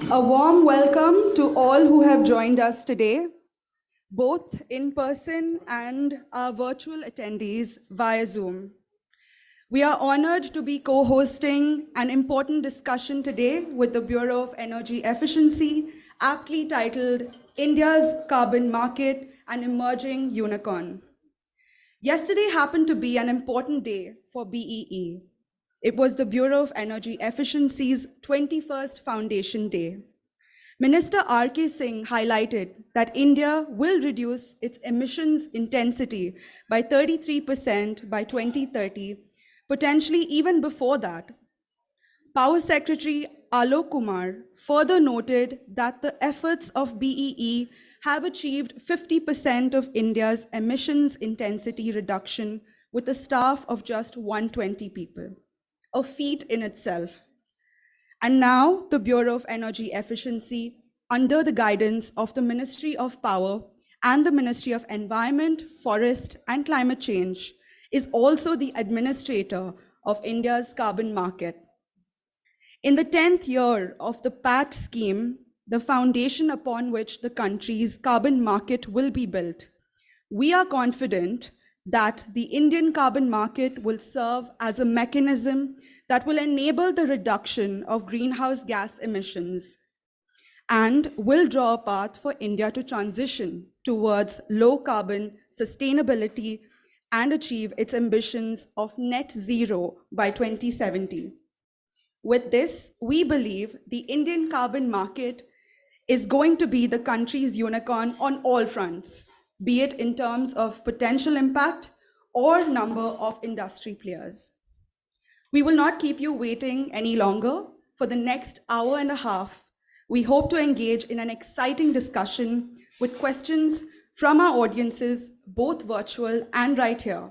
A warm welcome to all who have joined us today, both in person and our virtual attendees via Zoom. We are honored to be co-hosting an important discussion today with the Bureau of Energy Efficiency, aptly titled India's Carbon Market, an Emerging Unicorn. Yesterday happened to be an important day for BEE. It was the Bureau of Energy Efficiency's 21st Foundation Day. Minister R.K. Singh highlighted that India will reduce its emissions intensity by 33% by 2030, potentially even before that. Power Secretary Alok Kumar further noted that the efforts of BEE have achieved 50% of India's emissions intensity reduction with a staff of just 120 people, a feat in itself. And now the Bureau of Energy Efficiency, under the guidance of the Ministry of Power and the Ministry of Environment, Forest and Climate Change, is also the administrator of India's carbon market. In the 10th year of the PAT scheme, the foundation upon which the country's carbon market will be built, we are confident that the Indian carbon market will serve as a mechanism that will enable the reduction of greenhouse gas emissions and will draw a path for India to transition towards low carbon sustainability and achieve its ambitions of net zero by 2070. With this, we believe the Indian carbon market is going to be the country's unicorn on all fronts, be it in terms of potential impact or number of industry players. We will not keep you waiting any longer. For the next hour and a half, we hope to engage in an exciting discussion with questions from our audiences, both virtual and right here.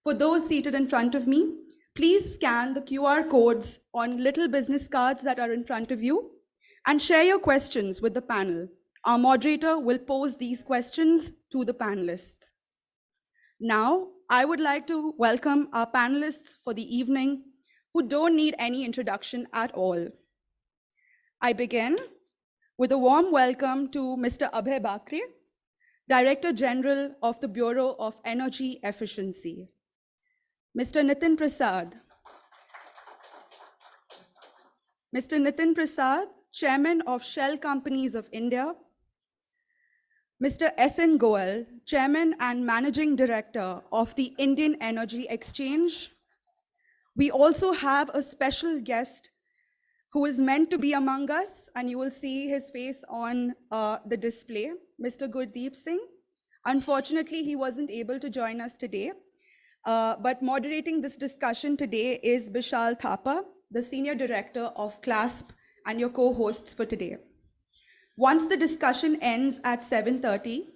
For those seated in front of me, please scan the QR codes on little business cards that are in front of you and share your questions with the panel. Our moderator will pose these questions to the panelists. Now, I would like to welcome our panelists for the evening who don't need any introduction at all. I begin with a warm welcome to Mr. Abhay Bakre, Director General of the Bureau of Energy Efficiency. Mr. Nitin Prasad. Mr. Nitin Prasad, Chairman of Shell Companies of India. Mr. S.N. Goel, Chairman and Managing Director of the Indian Energy Exchange. We also have a special guest who is meant to be among us, and you will see his face on the display, Mr. Gurdeep Singh. Unfortunately, he wasn't able to join us today, but moderating this discussion today is Bishal Thapa, the Senior Director of CLASP, and your co-hosts for today. Once the discussion ends at 7:30,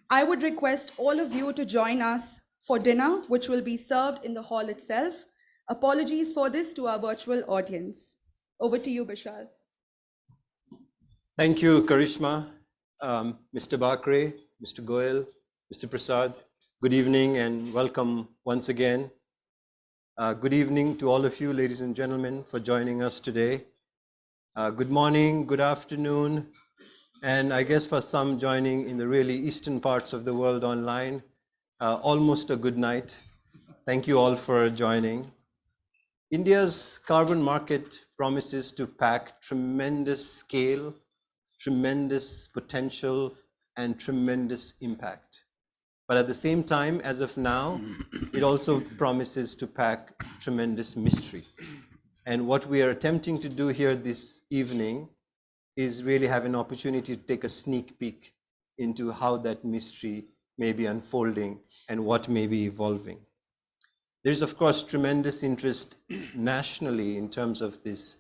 I would request all of you to join us for dinner, which will be served in the hall itself. Apologies for this to our virtual audience. Over to you, Bishal. Thank you, Karishma, Mr. Bakre, Mr. Goel, Mr. Prasad. Good evening and welcome once again. Good evening to all of you, ladies and gentlemen, for joining us today. Good morning, good afternoon, and I guess for some joining in the really eastern parts of the world online, almost a good night. Thank you all for joining. India's carbon market promises to pack tremendous scale, tremendous potential, and tremendous impact. But at the same time, as of now, it also promises to pack tremendous mystery. And what we are attempting to do here this evening is really have an opportunity to take a sneak peek into how that mystery may be unfolding and what may be evolving. There's, of course, tremendous interest nationally in terms of this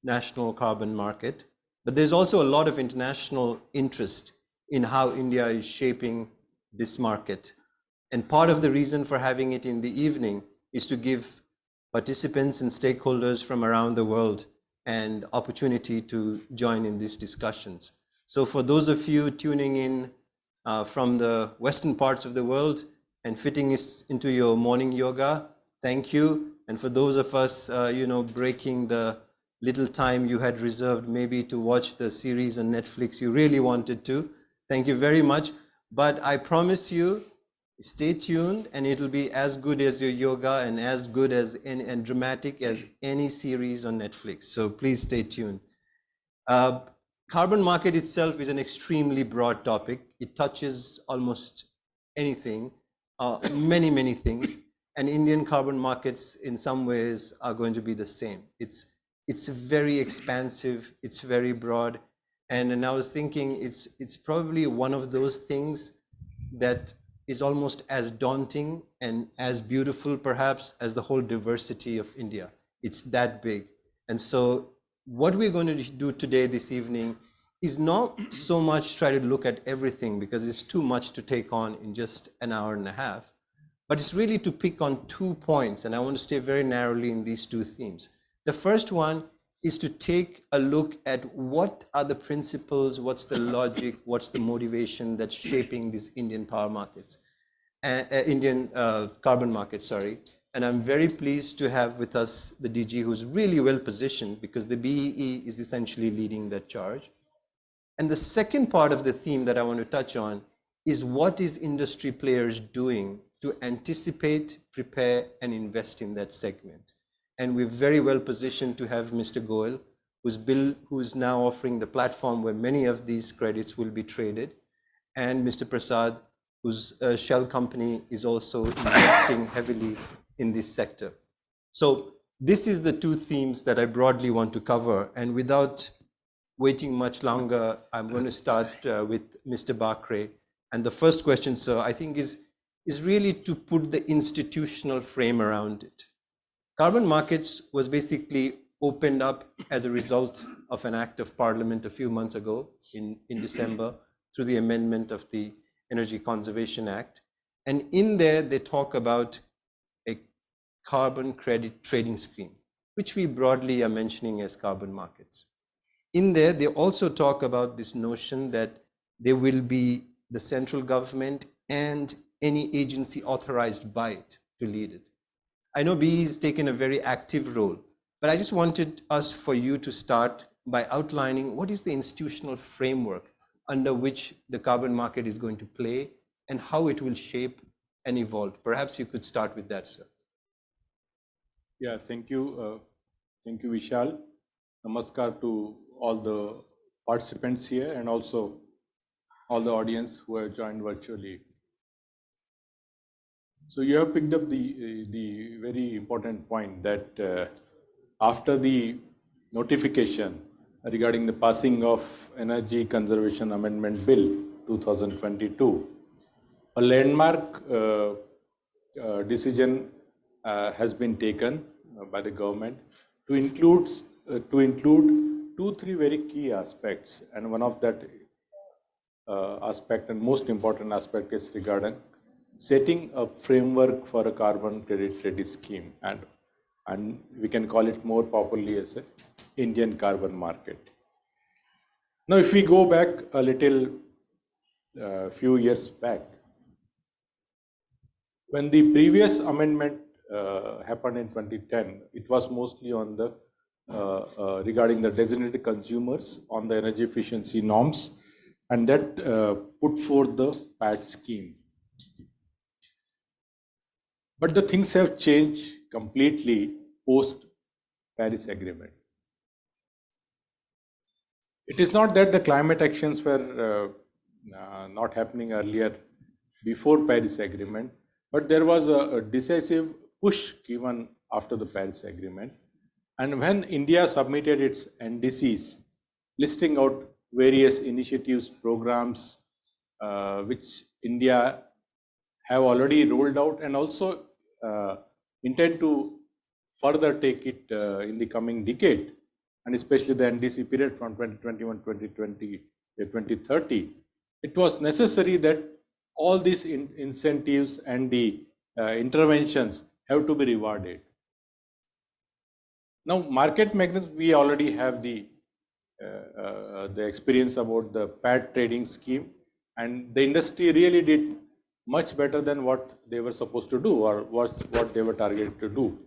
national carbon market, but there's also a lot of international interest in how India is shaping this market. And part of the reason for having it in the evening is to give participants and stakeholders from around the world an opportunity to join in these discussions. So for those of you tuning in from the western parts of the world and fitting this into your morning yoga, thank you. And for those of us, breaking the little time you had reserved maybe to watch the series on Netflix you really wanted to. Thank you very much. But I promise you, stay tuned and it'll be as good as your yoga and as good as and dramatic as any series on Netflix. So please stay tuned. Uh, Carbon market itself is an extremely broad topic. It touches almost anything, many things. And Indian carbon markets in some ways are going to be the same. It's very expansive, it's very broad. And I was thinking it's probably one of those things that is almost as daunting and as beautiful perhaps as the whole diversity of India. It's that big. And so what we're going to do today, this evening, is not so much try to look at everything because it's too much to take on in just an hour and a half, but it's really to pick on 2 points, and I want to stay very narrowly in these 2 themes. The first one is to take a look at what are the principles, what's the logic, what's the motivation that's shaping these Indian power markets, Indian carbon markets, sorry. And I'm very pleased to have with us the DG who's really well positioned because the BEE is essentially leading that charge. And the second part of the theme that I want to touch on is what is industry players doing to anticipate, prepare, and invest in that segment. And we're very well positioned to have Mr. Goel, who's now offering the platform where many of these credits will be traded, and Mr. Prasad, whose shell company is also investing heavily in this sector. So this is the 2 themes that I broadly want to cover. And without waiting much longer, I'm going to start with Mr. Bakre. And the first question, sir, I think is really to put the institutional frame around it. Carbon markets was basically opened up as a result of an act of parliament a few months ago in December through the amendment of the Energy Conservation Act. And in there, they talk about a carbon credit trading scheme, which we broadly are mentioning as carbon markets. In there, they also talk about this notion that there will be the central government and any agency authorized by it to lead it. I know BE has taken a very active role, but I just wanted us for you to start by outlining what is the institutional framework under which the carbon market is going to play and how it will shape and evolve. Perhaps you could start with that, sir. Yeah, thank you. Thank you, Bishal. Namaskar to all the participants here and also all the audience who have joined virtually. So you have picked up the very important point that after the notification regarding the passing of Energy Conservation Amendment Bill 2022, a landmark decision has been taken by the government to include 2-3 very key aspects, and one of that aspect and most important aspect is regarding setting a framework for a carbon credit trading scheme, and we can call it more popularly as an Indian carbon market. Now, if we go back a little few years back, when the previous amendment happened in 2010, it was mostly on the regarding the designated consumers on the energy efficiency norms, and that put forth the PAT scheme. But the things have changed completely post Paris Agreement. It is not that the climate actions were not happening earlier before Paris Agreement, but there was a decisive push given after the Paris Agreement. And when India submitted its NDCs, listing out various initiatives, programs, which India have already rolled out and also intend to further take it in the coming decade, and especially the NDC period from 2021-2030, it was necessary that all these incentives and the interventions have to be rewarded. Now, market mechanisms, we already have the experience about the PAT trading scheme, and the industry really did much better than what they were supposed to do or what they were targeted to do.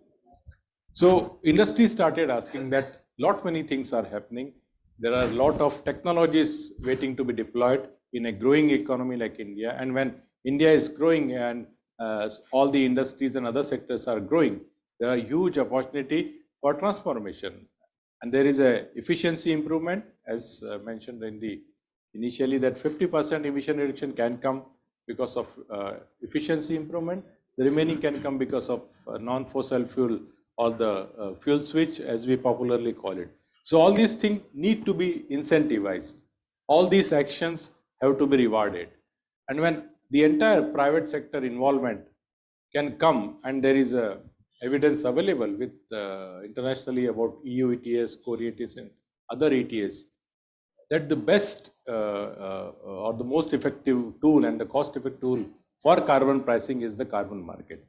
So industry started asking that many things are happening. There are a lot of technologies waiting to be deployed in a growing economy like India. And when India is growing and all the industries and other sectors are growing, there are huge opportunity for transformation. And there is a efficiency improvement, as mentioned in the initially, that 50% emission reduction can come because of efficiency improvement. The remaining can come because of non-fossil fuel or the fuel switch, as we popularly call it. So all these things need to be incentivized. All these actions have to be rewarded. And when the entire private sector involvement can come, and there is evidence available with internationally about EU ETS, Core ETS, and other ETS, that the best or the most effective tool and the cost-effective tool for carbon pricing is the carbon market.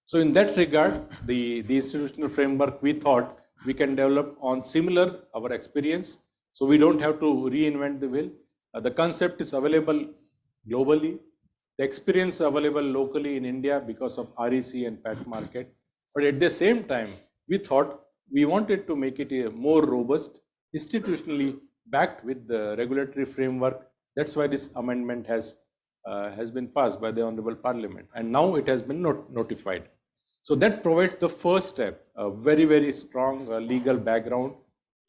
So in that regard, the institutional framework, we thought we can develop on similar our experience. So we don't have to reinvent the wheel. The concept is available globally. The experience available locally in India because of REC and PAT market. But at the same time, we thought we wanted to make it a more robust, institutionally backed with the regulatory framework. That's why this amendment has been passed by the Honorable Parliament, and now it has been notified. So that provides the first step, a very, very strong legal background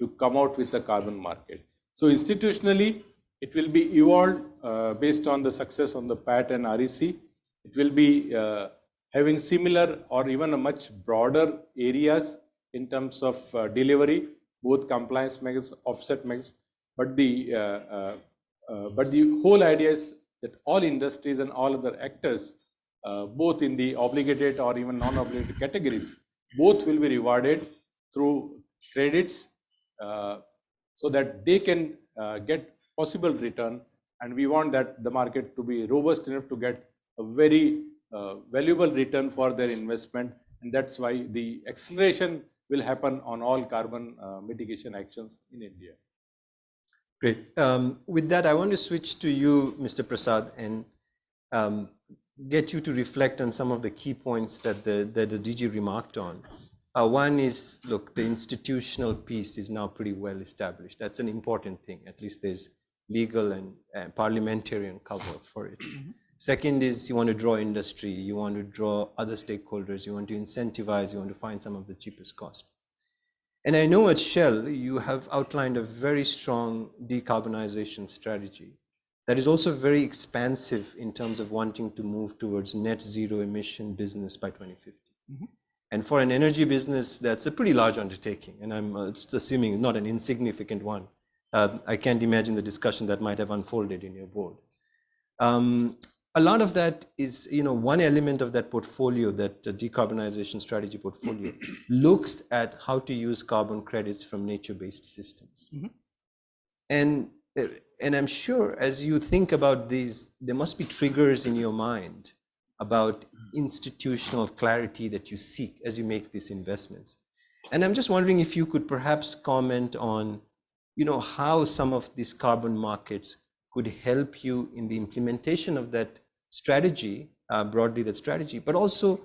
to come out with the carbon market. So institutionally, it will be evolved based on the success on the PAT and REC. It will be having similar or even a much broader areas in terms of delivery, both compliance measures, offset measures. But the whole idea is that all industries and all other actors, both in the obligated or even non-obligated categories, both will be rewarded through credits so that they can get possible return. And we want that the market to be robust enough to get a very valuable return for their investment. And that's why the acceleration will happen on all carbon mitigation actions in India. Great. With that, I want to switch to you, Mr. Prasad, and get you to reflect on some of the key points that the DG remarked on. One is, look, the institutional piece is now pretty well established. That's an important thing. At least there's legal and parliamentarian cover for it. Second is you want to draw industry, you want to draw other stakeholders, you want to incentivize, you want to find some of the cheapest cost. And I know at Shell, you have outlined a very strong decarbonization strategy that is also very expansive in terms of wanting to move towards net zero emission business by 2050. And for an energy business, that's a pretty large undertaking. And I'm just assuming not an insignificant one. I can't imagine the discussion that might have unfolded in your board. A lot of that is, one element of that portfolio, that decarbonization strategy portfolio, looks at how to use carbon credits from nature-based systems. And I'm sure as you think about these, there must be triggers in your mind about institutional clarity that you seek as you make these investments. And I'm just wondering if you could perhaps comment on, how some of these carbon markets could help you in the implementation of that strategy, broadly that strategy, but also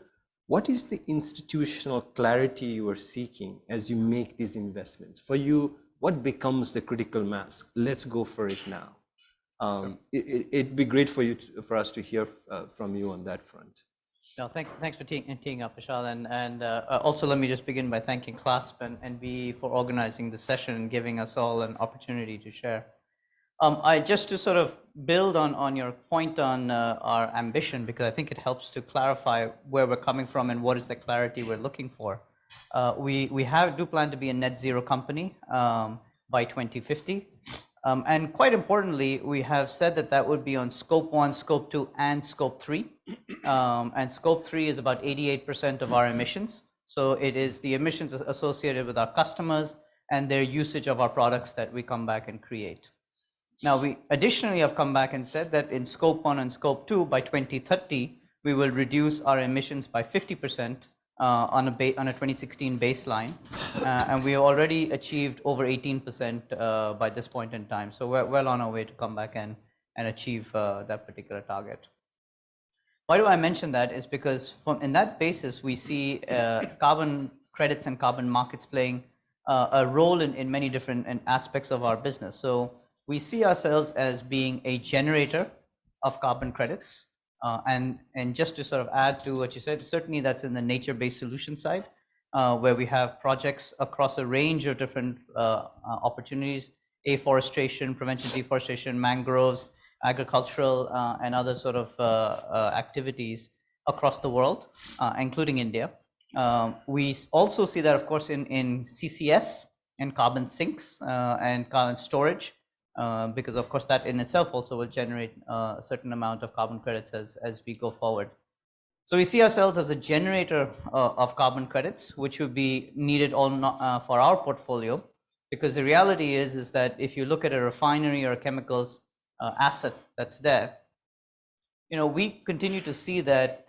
what is the institutional clarity you are seeking as you make these investments? For you, what becomes the critical mass? Let's go for it now. It'd be great for us to hear from you on that front. No, thanks for teeing up, Bishal, and also let me just begin by thanking CLASP and BE for organizing the session and giving us all an opportunity to share. I just to sort of build on your point on our ambition, because I think it helps to clarify where we're coming from and what is the clarity we're looking for. We do plan to be a net zero company by 2050. And quite importantly, we have said that would be on scope 1, scope 2, and scope 3. And scope 3 is about 88% of our emissions. So it is the emissions associated with our customers and their usage of our products that we come back and create. Now, we additionally have come back and said that in scope 1 and scope 2, by 2030, we will reduce our emissions by 50% on a 2016 baseline. And we already achieved over 18% by this point in time. So we're well on our way to come back and achieve that particular target. Why do I mention that? Is because in that basis, we see carbon credits and carbon markets playing a role in many different aspects of our business. So we see ourselves as being a generator of carbon credits. And just to sort of add to what you said, certainly that's in the nature-based solution side, where we have projects across a range of different opportunities: afforestation, prevention deforestation, mangroves, agricultural, and other sort of activities across the world, including India. We also see that, of course, in CCS and carbon sinks and carbon storage, because of course that in itself also will generate a certain amount of carbon credits as we go forward. So we see ourselves as a generator of carbon credits, which would be needed for our portfolio, because the reality is that if you look at a refinery or a chemicals asset that's there, we continue to see that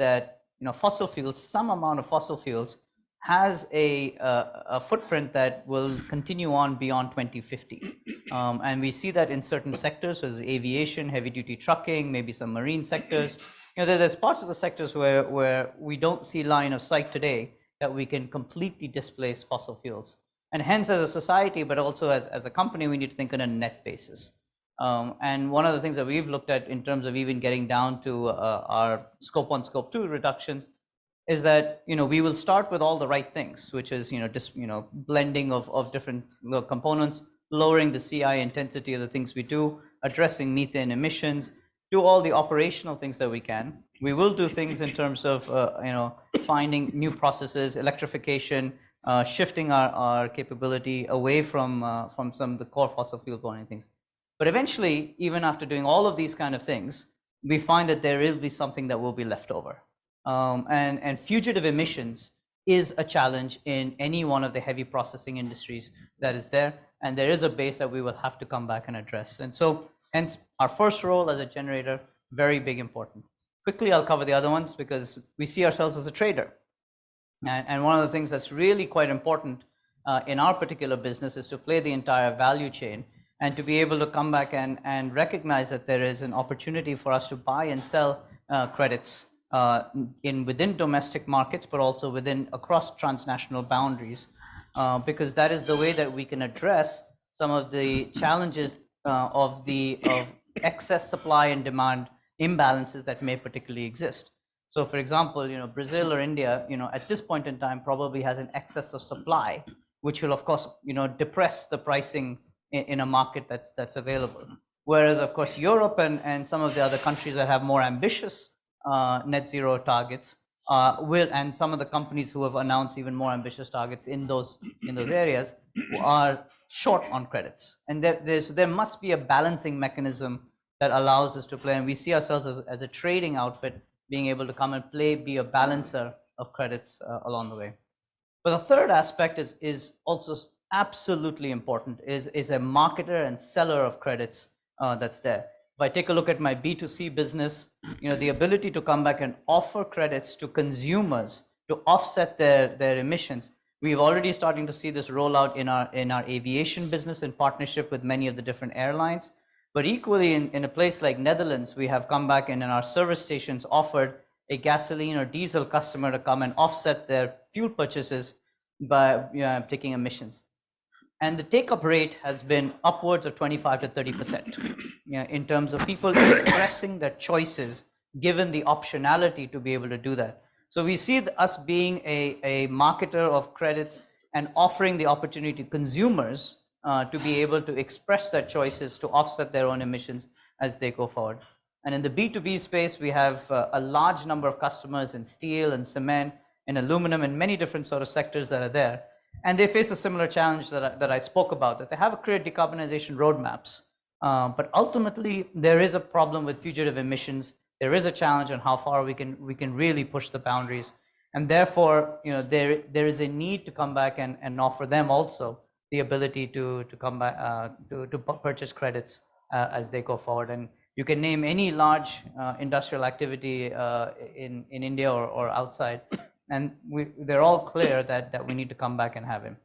fossil fuels, some amount of fossil fuels, has a footprint that will continue on beyond 2050. And we see that in certain sectors, such as aviation, heavy duty trucking, maybe some marine sectors. There's parts of the sectors where we don't see line of sight today that we can completely displace fossil fuels. And hence, as a society, but also as a company, we need to think on a net basis. And one of the things that we've looked at in terms of even getting down to our scope 1, scope 2 reductions is that we will start with all the right things, which is blending of different components, lowering the CI intensity of the things we do, addressing methane emissions, do all the operational things that we can. We will do things in terms of finding new processes, electrification, shifting our capability away from some of the core fossil fuel burning things. But eventually, even after doing all of these kind of things, we find that there will be something that will be left over. And fugitive emissions is a challenge in any one of the heavy processing industries that is there. And there is a base that we will have to come back and address. And so hence our first role as a generator, very big, important. Quickly, I'll cover the other ones because we see ourselves as a trader. And one of the things that's really quite important in our particular business is to play the entire value chain and to be able to come back and recognize that there is an opportunity for us to buy and sell credits within domestic markets, but also across transnational boundaries, because that is the way that we can address some of the challenges of excess supply and demand imbalances that may particularly exist. So, for example, Brazil or India, at this point in time, probably has an excess of supply, which will, of course, depress the pricing in a market that's available. Whereas, of course, Europe and some of the other countries that have more ambitious net zero targets and some of the companies who have announced even more ambitious targets in those areas are short on credits. And there must be a balancing mechanism that allows us to play. And we see ourselves as a trading outfit being able to come and be a balancer of credits along the way. But the third aspect is also absolutely important, is a marketer and seller of credits that's there. If I take a look at my B2C business, the ability to come back and offer credits to consumers to offset their emissions, we've already starting to see this roll out in our aviation business in partnership with many of the different airlines. But equally in a place like Netherlands, we have come back and in our service stations offered a gasoline or diesel customer to come and offset their fuel purchases by taking emissions. And the take-up rate has been upwards of 25 to 30%, in terms of people expressing their choices, given the optionality to be able to do that. So we see us being a marketer of credits and offering the opportunity to consumers to be able to express their choices to offset their own emissions as they go forward. And in the B2B space, we have a large number of customers in steel and cement and aluminum and many different sort of sectors that are there. And they face a similar challenge that I spoke about, that they have created decarbonization roadmaps. But ultimately, there is a problem with fugitive emissions. There is a challenge on how far we can really push the boundaries. And therefore, there is a need to come back and offer them also the ability to come back to purchase credits as they go forward. And you can name any large industrial activity in India or outside, and they're all clear that we need to come back and have him.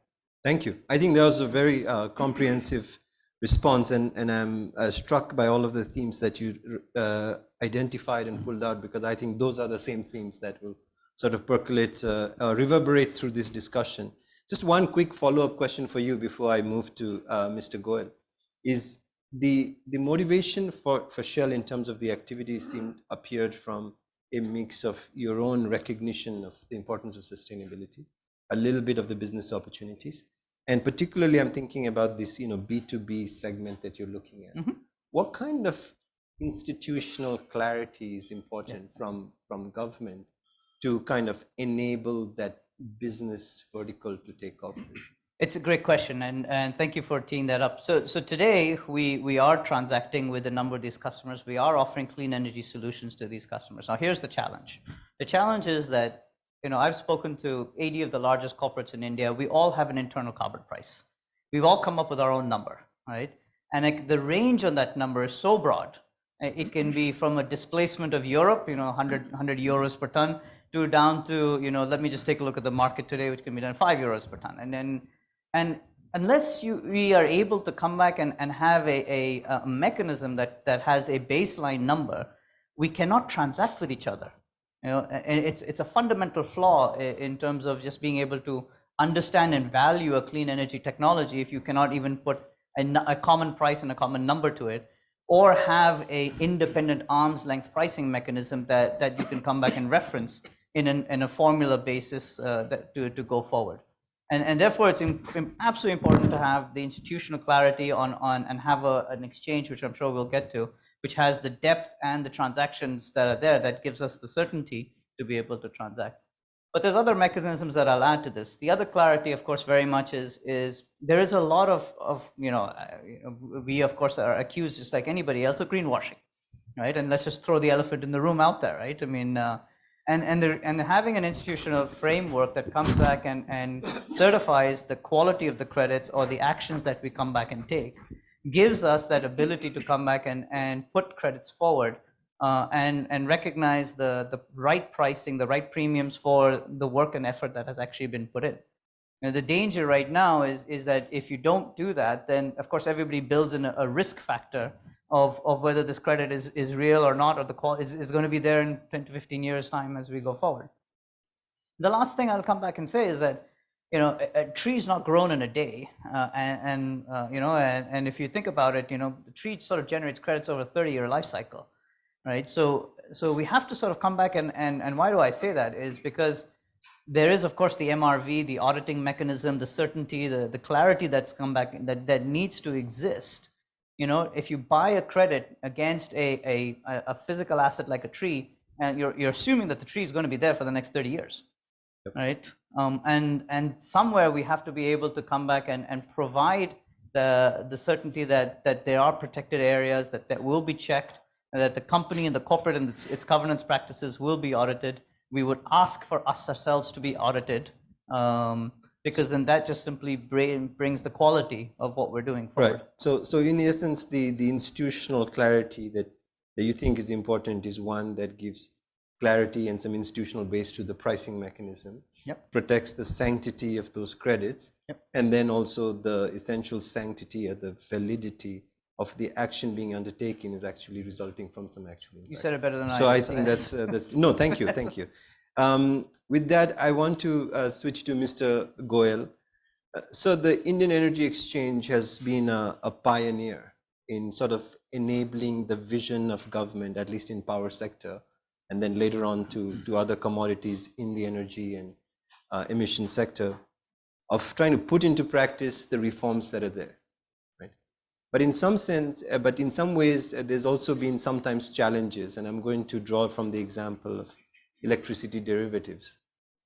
Thank you. I think that was a very comprehensive response, and I'm struck by all of the themes that you identified and pulled out, because I think those are the same themes that will sort of percolate or reverberate through this discussion. Just one quick follow-up question for you before I move to Mr. Goel. Is the motivation for Shell in terms of the activities appeared from a mix of your own recognition of the importance of sustainability, a little bit of the business opportunities, and particularly I'm thinking about this, B2B segment that you're looking at. What kind of institutional clarity is important from government to kind of enable that business vertical to take off? It's a great question, and thank you for teeing that up. So today we are transacting with a number of these customers. We are offering clean energy solutions to these customers. Now here's the challenge. The challenge is that, I've spoken to 80 of the largest corporates in India. We all have an internal carbon price. We've all come up with our own number, right? And the range on that number is so broad. It can be from a displacement of Europe, 100 euros per ton, to down to, let me just take a look at the market today, which can be done 5 euros per ton. And unless we are able to come back and have a mechanism that has a baseline number, we cannot transact with each other. And it's a fundamental flaw in terms of just being able to understand and value a clean energy technology if you cannot even put a common price and a common number to it, or have a independent arm's length pricing mechanism that you can come back and reference in a formula basis to go forward. And therefore, it's absolutely important to have the institutional clarity on and have an exchange, which I'm sure we'll get to, which has the depth and the transactions that are there that gives us the certainty to be able to transact. But there's other mechanisms that I'll add to this. The other clarity, of course, very much is there is a lot of we of course are accused, just like anybody else, of greenwashing, right? And let's just throw the elephant in the room out there, right? I mean, and having an institutional framework that comes back and certifies the quality of the credits or the actions that we come back and take gives us that ability to come back and put credits forward and recognize the right pricing, the right premiums for the work and effort that has actually been put in. And the danger right now is that if you don't do that, then of course everybody builds in a risk factor of whether this credit is real or not, or the quality is going to be there in 10 to 15 years time as we go forward. The last thing I'll come back and say is that, a tree is not grown in a day, and if you think about it, the tree sort of generates credits over a 30-year life cycle, right? So we have to sort of come back and why do I say that is because there is, of course, the MRV, the auditing mechanism, the certainty, the clarity that's come back that needs to exist. If you buy a credit against a physical asset like a tree, and you're assuming that the tree is going to be there for the next 30 years, right? And somewhere we have to be able to come back and provide the certainty that there are protected areas that will be checked, and that the company and the corporate and its governance practices will be audited. We would ask for us ourselves to be audited, because then that just simply brings the quality of what we're doing forward. Right. So in essence, the institutional clarity that you think is important is one that gives clarity and some institutional base to the pricing mechanism, protects the sanctity of those credits, and then also the essential sanctity or the validity of the action being undertaken is actually resulting from some actual impact. You said it better than I did. So I think that's no, thank you. With that, I want to switch to Mr. Goel. So the Indian Energy Exchange has been a pioneer in sort of enabling the vision of government, at least in power sector, and then later on to other commodities in the energy and emission sector, of trying to put into practice the reforms that are there. But in some ways, there's also been sometimes challenges, and I'm going to draw from the example of electricity derivatives.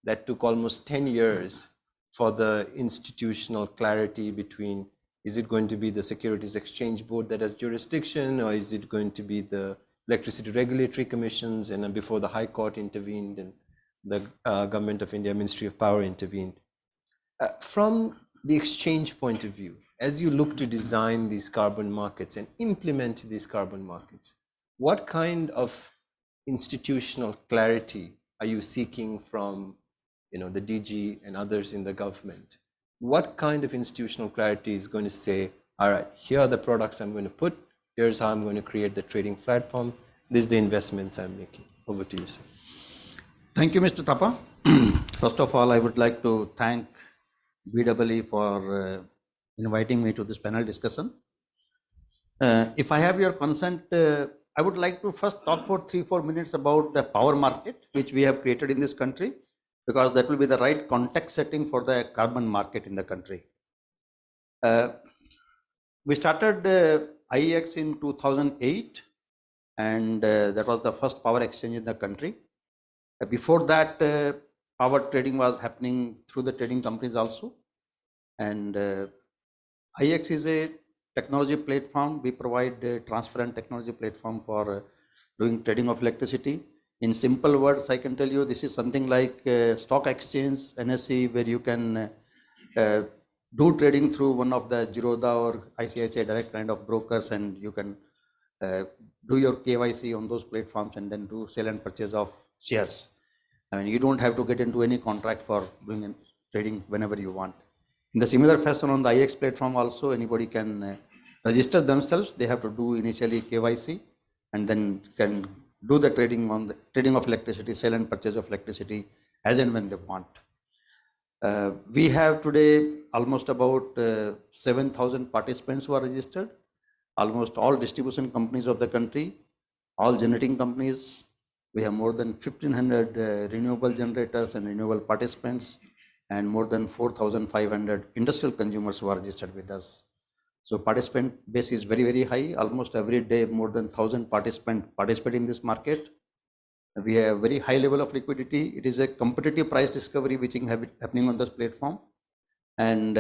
That took almost 10 years for the institutional clarity between, is it going to be the Securities Exchange Board that has jurisdiction, or is it going to be the Electricity Regulatory Commissions, and before the High Court intervened and the Government of India, Ministry of Power intervened. From the exchange point of view, as you look to design these carbon markets and implement these carbon markets, what kind of institutional clarity are you seeking from the DG and others in the government? What kind of institutional clarity is going to say, all right, here are the products I'm going to put, here's how I'm going to create the trading platform, this is the investments I'm making. Over to you, sir. Thank you, Mr. Thapa. First of all, I would like to thank BEE for inviting me to this panel discussion. If I have your consent, I would like to first talk for 3-4 minutes about the power market, which we have created in this country, because that will be the right context setting for the carbon market in the country. We started IEX in 2008, and that was the first power exchange in the country. Before that, power trading was happening through the trading companies also. And IEX is a technology platform. We provide a transparent technology platform for doing trading of electricity. In simple words, I can tell you this is something like stock exchange, NSE, where you can do trading through one of the Zerodha or ICICI Direct kind of brokers, and you can do your KYC on those platforms and then do sale and purchase of shares. I mean, you don't have to get into any contract for doing trading whenever you want. In the similar fashion, on the IEX platform also, anybody can register themselves. They have to do initially KYC and then can do the trading on the trading of electricity, sale and purchase of electricity as and when they want. We have today almost about 7,000 participants who are registered, almost all distribution companies of the country, all generating companies. We have more than 1,500 renewable generators and renewable participants, and more than 4,500 industrial consumers who are registered with us. So participant base is very, very high. Almost every day, more than 1,000 participants participate in this market. We have very high level of liquidity. It is a competitive price discovery which is happening on this platform. And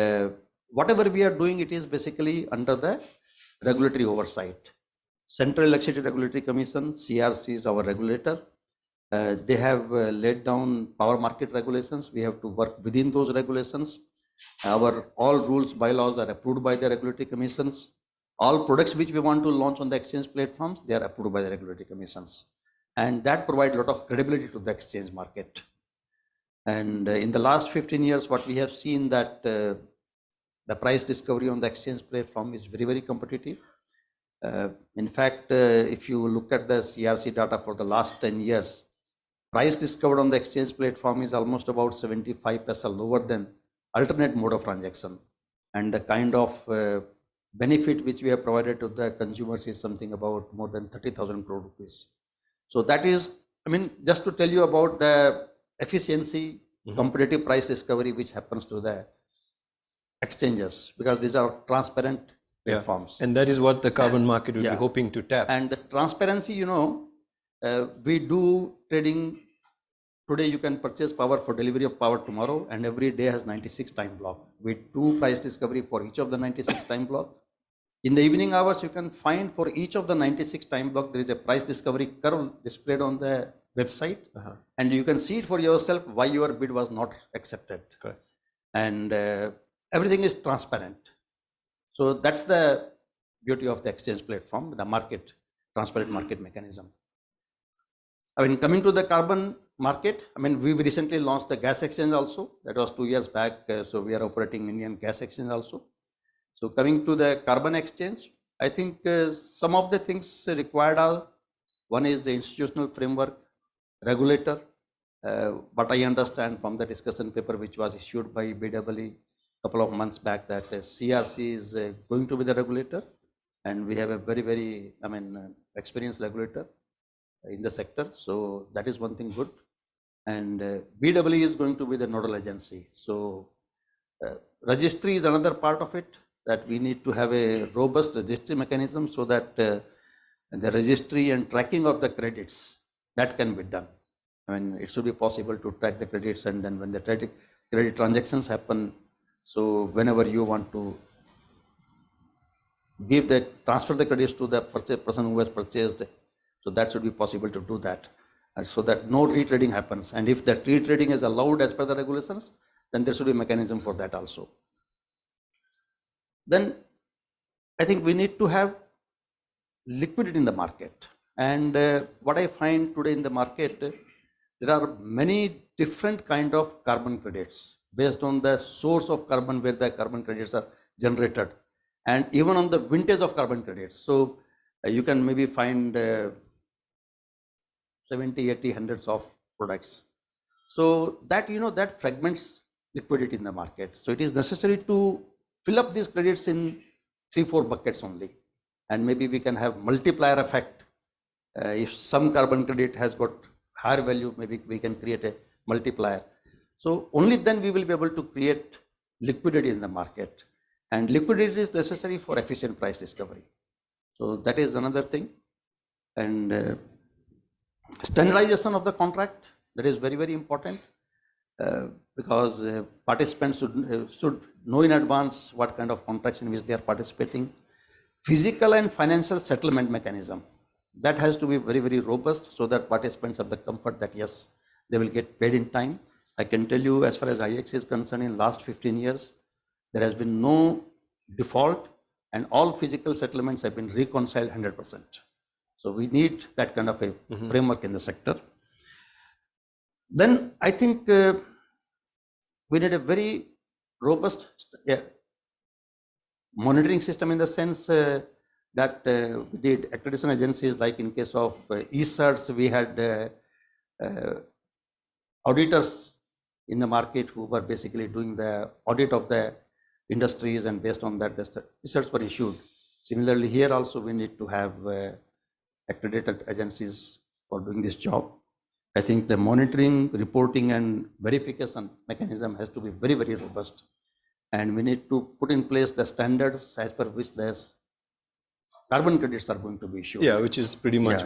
whatever we are doing, it is basically under the regulatory oversight. Central Electricity Regulatory Commission, CRC, is our regulator. They have laid down power market regulations. We have to work within those regulations. Our all rules, bylaws are approved by the regulatory commissions. All products which we want to launch on the exchange platforms, they are approved by the regulatory commissions. And that provides a lot of credibility to the exchange market. And in the last 15 years, what we have seen that the price discovery on the exchange platform is very, very competitive. In fact, if you look at the CRC data for the last 10 years, price discovered on the exchange platform is almost about 75% lower than alternate mode of transaction. And the kind of benefit which we have provided to the consumers is something about more than 30,000 crore rupees. So that is, I mean, just to tell you about the efficiency, competitive price discovery which happens to the exchanges, because these are transparent platforms. And that is what the carbon market will be hoping to tap. And the transparency, you know, we do trading. Today you can purchase power for delivery of power tomorrow, and every day has 96 time block. We do price discovery for each of the 96 time block. In the evening hours, you can find for each of the 96 time block, there is a price discovery curve displayed on the website. And you can see it for yourself why your bid was not accepted. Correct. And everything is transparent. So that's the beauty of the exchange platform, the market, transparent market mechanism. I mean, coming to the carbon market, I mean, we recently launched the gas exchange also. That was 2 years back. So we are operating Indian gas exchange also. So coming to the carbon exchange, I think some of the things required are, one is the institutional framework, regulator. But I understand from the discussion paper which was issued by BEE a couple of months back that CRC is going to be the regulator, and we have a very, very, I mean, experienced regulator in the sector. So that is one thing good. And BEE is going to be the nodal agency. So registry is another part of it, that we need to have a robust registry mechanism so that the registry and tracking of the credits, that can be done. I mean, it should be possible to track the credits, and then when the credit transactions happen, so whenever you want to transfer the credits to the person who has purchased, so that should be possible to do that, so that no retrading happens. And if that retrading is allowed as per the regulations, then there should be a mechanism for that also. Then I think we need to have liquidity in the market. And what I find today in the market, there are many different kind of carbon credits based on the source of carbon where the carbon credits are generated, and even on the vintage of carbon credits. So you can maybe find 70, 80, hundreds of products. So that, you know, that fragments liquidity in the market. So it is necessary to fill up these credits in 3-4 buckets only. And maybe we can have multiplier effect. If some carbon credit has got higher value, maybe we can create a multiplier. So only then we will be able to create liquidity in the market. And liquidity is necessary for efficient price discovery. So that is another thing. And standardization of the contract, that is very, very important. Because participants should know in advance what kind of contracts in which they are participating. Physical and financial settlement mechanism, that has to be very, very robust so that participants have the comfort that yes, they will get paid in time. I can tell you, as far as IX is concerned, in last 15 years, there has been no default and all physical settlements have been reconciled 100%. So we need that kind of a framework in the sector. Then I think we need a very robust monitoring system in the sense that we did accreditation agencies, like in case of ESARTs, we had auditors in the market who were basically doing the audit of the industries, and based on that, the ESARTs were issued. Similarly, here also we need to have accredited agencies for doing this job. I think the monitoring, reporting and verification mechanism has to be very, very robust. And we need to put in place the standards as per which the carbon credits are going to be issued. Yeah, which is pretty much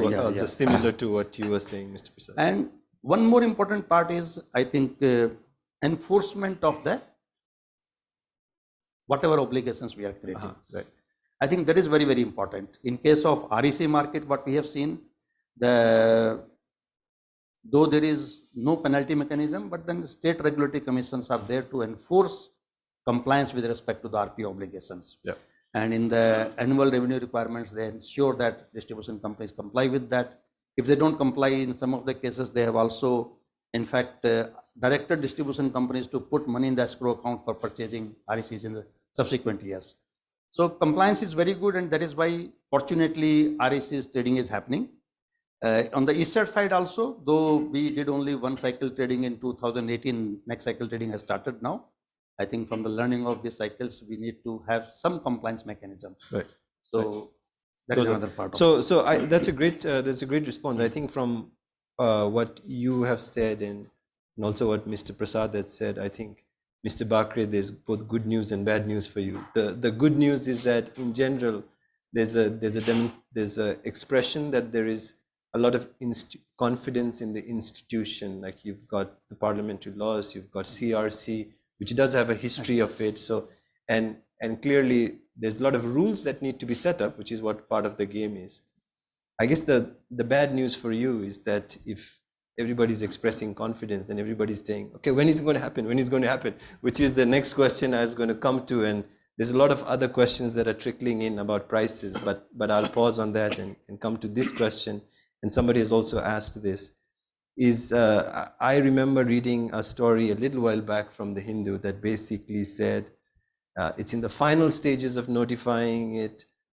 similar to what you were saying, Mr. Prasad. And one more important part is, I think, enforcement of the whatever obligations we are creating. Right. I think that is very, very important. In case of REC market, what we have seen, though there is no penalty mechanism, but then the state regulatory commissions are there to enforce compliance with respect to the RP obligations. Yeah. And in the annual revenue requirements, they ensure that distribution companies comply with that. If they don't comply, in some of the cases, they have also, in fact, directed distribution companies to put money in the escrow account for purchasing RECs in the subsequent years. So compliance is very good, and that is why, fortunately, RECs trading is happening. On the ESAT side also, though we did only one cycle trading in 2018, next cycle trading has started now. I think from the learning of these cycles, we need to have some compliance mechanism. Right. So that is another part. That's a great response. I think from what you have said and also what Mr. Prasad had said, I think, Mr. Bakre, there's both good news and bad news for you. The good news is that in general, there's a expression that there is a lot of confidence in the institution. Like you've got the parliamentary laws, you've got CRC, which does have a history of it. So, and clearly there's a lot of rules that need to be set up, which is what part of the game is. I guess the bad news for you is that if everybody's expressing confidence and everybody's saying, okay, when is it going to happen? When is it going to happen? Which is the next question I was going to come to. And there's a lot of other questions that are trickling in about prices, but I'll pause on that and come to this question. And somebody has also asked this. I remember reading a story a little while back from the Hindu that basically said it's in the final stages of notifying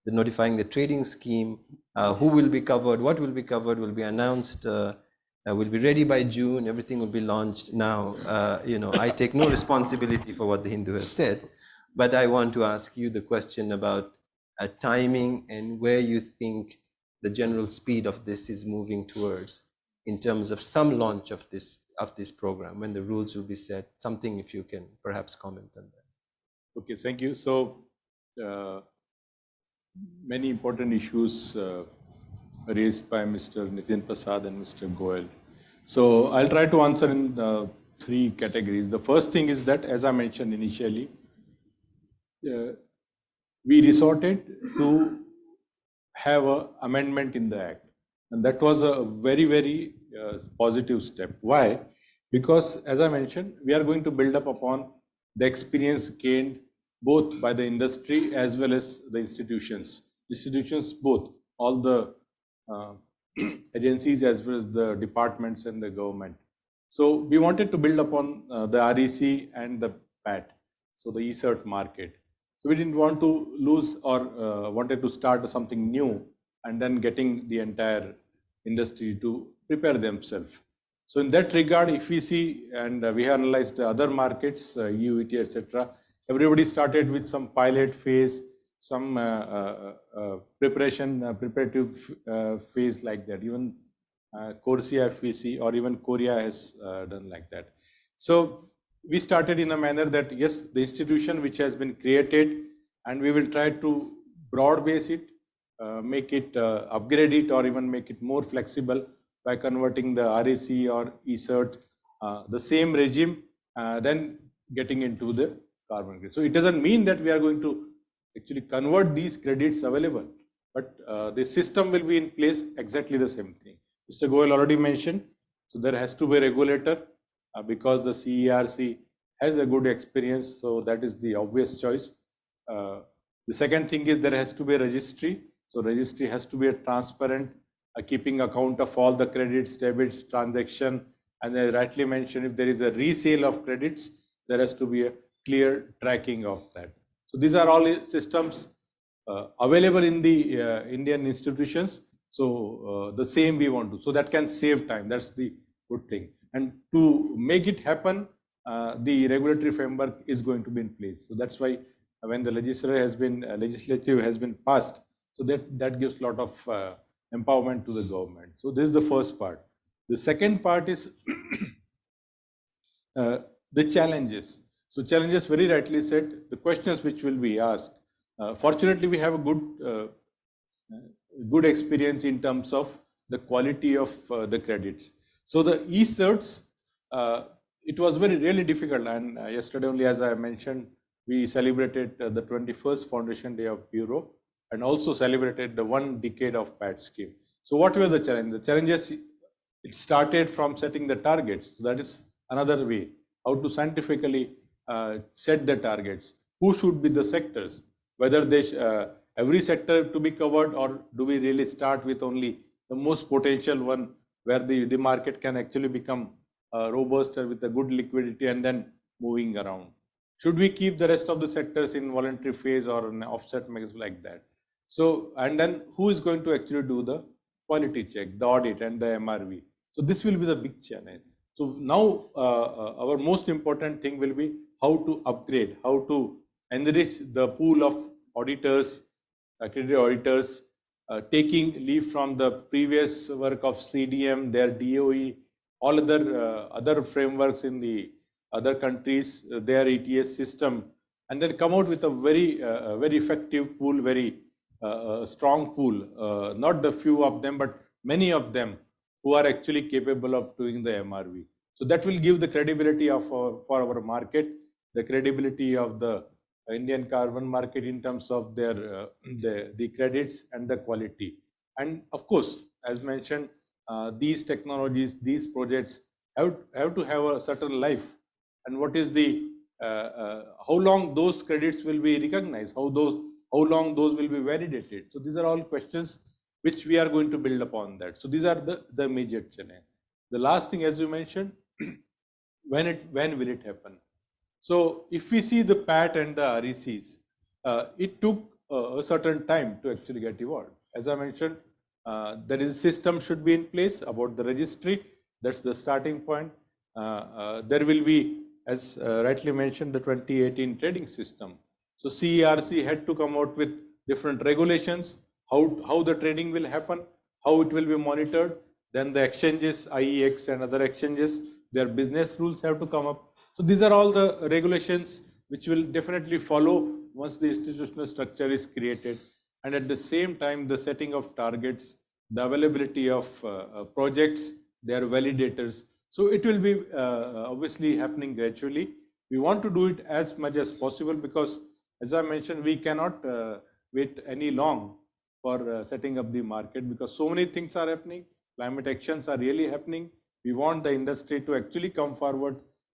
the trading scheme. Who will be covered, what will be covered, will be announced, will be ready by June, everything will be launched. Now, I take no responsibility for what the Hindu has said, but I want to ask you the question about timing and where you think the general speed of this is moving towards in terms of some launch of this program, when the rules will be set, something if you can perhaps comment on that. Okay, thank you. So many important issues raised by Mr. Nitin Prasad and Mr. Goel. So I'll try to answer in 3 categories. The first thing is that, as I mentioned initially, we resorted to have an amendment in the Act. And that was a very, very positive step. Why? Because, as I mentioned, we are going to build up upon the experience gained both by the industry as well as the institutions. Institutions both, all the agencies as well as the departments and the government. So we wanted to build upon the REC and the PAT, so the ESAT market. So we didn't want to lose or wanted to start something new and then getting the entire industry to prepare themselves. So in that regard, if we see, and we have analyzed other markets, UET, etc., everybody started with some pilot phase, some preparative phase like that. Even Corsia FVC or even Korea has done like that. So we started in a manner that yes, the institution which has been created, and we will try to broad base it, make it upgrade it, or even make it more flexible by converting the RAC or ECERT, the same regime, then getting into the carbon credit. So it doesn't mean that we are going to actually convert these credits available, but the system will be in place exactly the same thing. Mr. Goel already mentioned, so there has to be a regulator because the CERC has a good experience, so that is the obvious choice. The second thing is there has to be a registry, so registry has to be a transparent, keeping account of all the credits, debits, transaction, and I rightly mentioned if there is a resale of credits, there has to be a clear tracking of that. So these are all systems available in the Indian institutions. So the same we want to, so that can save time. That's the good thing. And to make it happen, the regulatory framework is going to be in place. So that's why when the legislative has been passed, so that gives a lot of empowerment to the government. So this is the first part. The second part is the challenges. So challenges, very rightly said, the questions which will be asked. Fortunately, we have a good experience in terms of the quality of the credits. So the ECERTs, it was really difficult, and yesterday only, as I mentioned, we celebrated the 21st Foundation Day of Bureau and also celebrated the 1 decade of PAT scheme. So what were the challenges? The challenges, it started from setting the targets. So that is another way, how to scientifically set the targets. Who should be the sectors? Whether they every sector to be covered, or do we really start with only the most potential one where the market can actually become robust with a good liquidity and then moving around? Should we keep the rest of the sectors in voluntary phase or an offset mechanism like that? So, and then who is going to actually do the quality check, the audit and the MRV? So this will be the big challenge. So now our most important thing will be how to upgrade, how to enrich the pool of auditors, accredited auditors, taking leave from the previous work of CDM, their DOE, all other frameworks in the other countries, their ETS system, and then come out with a very effective pool, very strong pool, not the few of them, but many of them who are actually capable of doing the MRV. So that will give the credibility of for our market, the credibility of the Indian carbon market in terms of their the credits and the quality. And of course, as mentioned, these technologies, these projects have to have a certain life. And what is the how long those credits will be recognized? How long those will be validated? So these are all questions which we are going to build upon that. So these are the immediate challenge. The last thing, as you mentioned, when will it happen? So if we see the PAT and the RECs, it took a certain time to actually get evolved. As I mentioned, there is a system should be in place about the registry. That's the starting point. There will be, as rightly mentioned, the 2018 trading system. So CERC had to come out with different regulations, how the trading will happen, how it will be monitored. Then the exchanges, IEX and other exchanges, their business rules have to come up. So these are all the regulations which will definitely follow once the institutional structure is created. And at the same time, the setting of targets, the availability of projects, their validators. So it will be obviously happening gradually. We want to do it as much as possible because, as I mentioned, we cannot wait any long for setting up the market because so many things are happening. Climate actions are really happening. We want the industry to actually come forward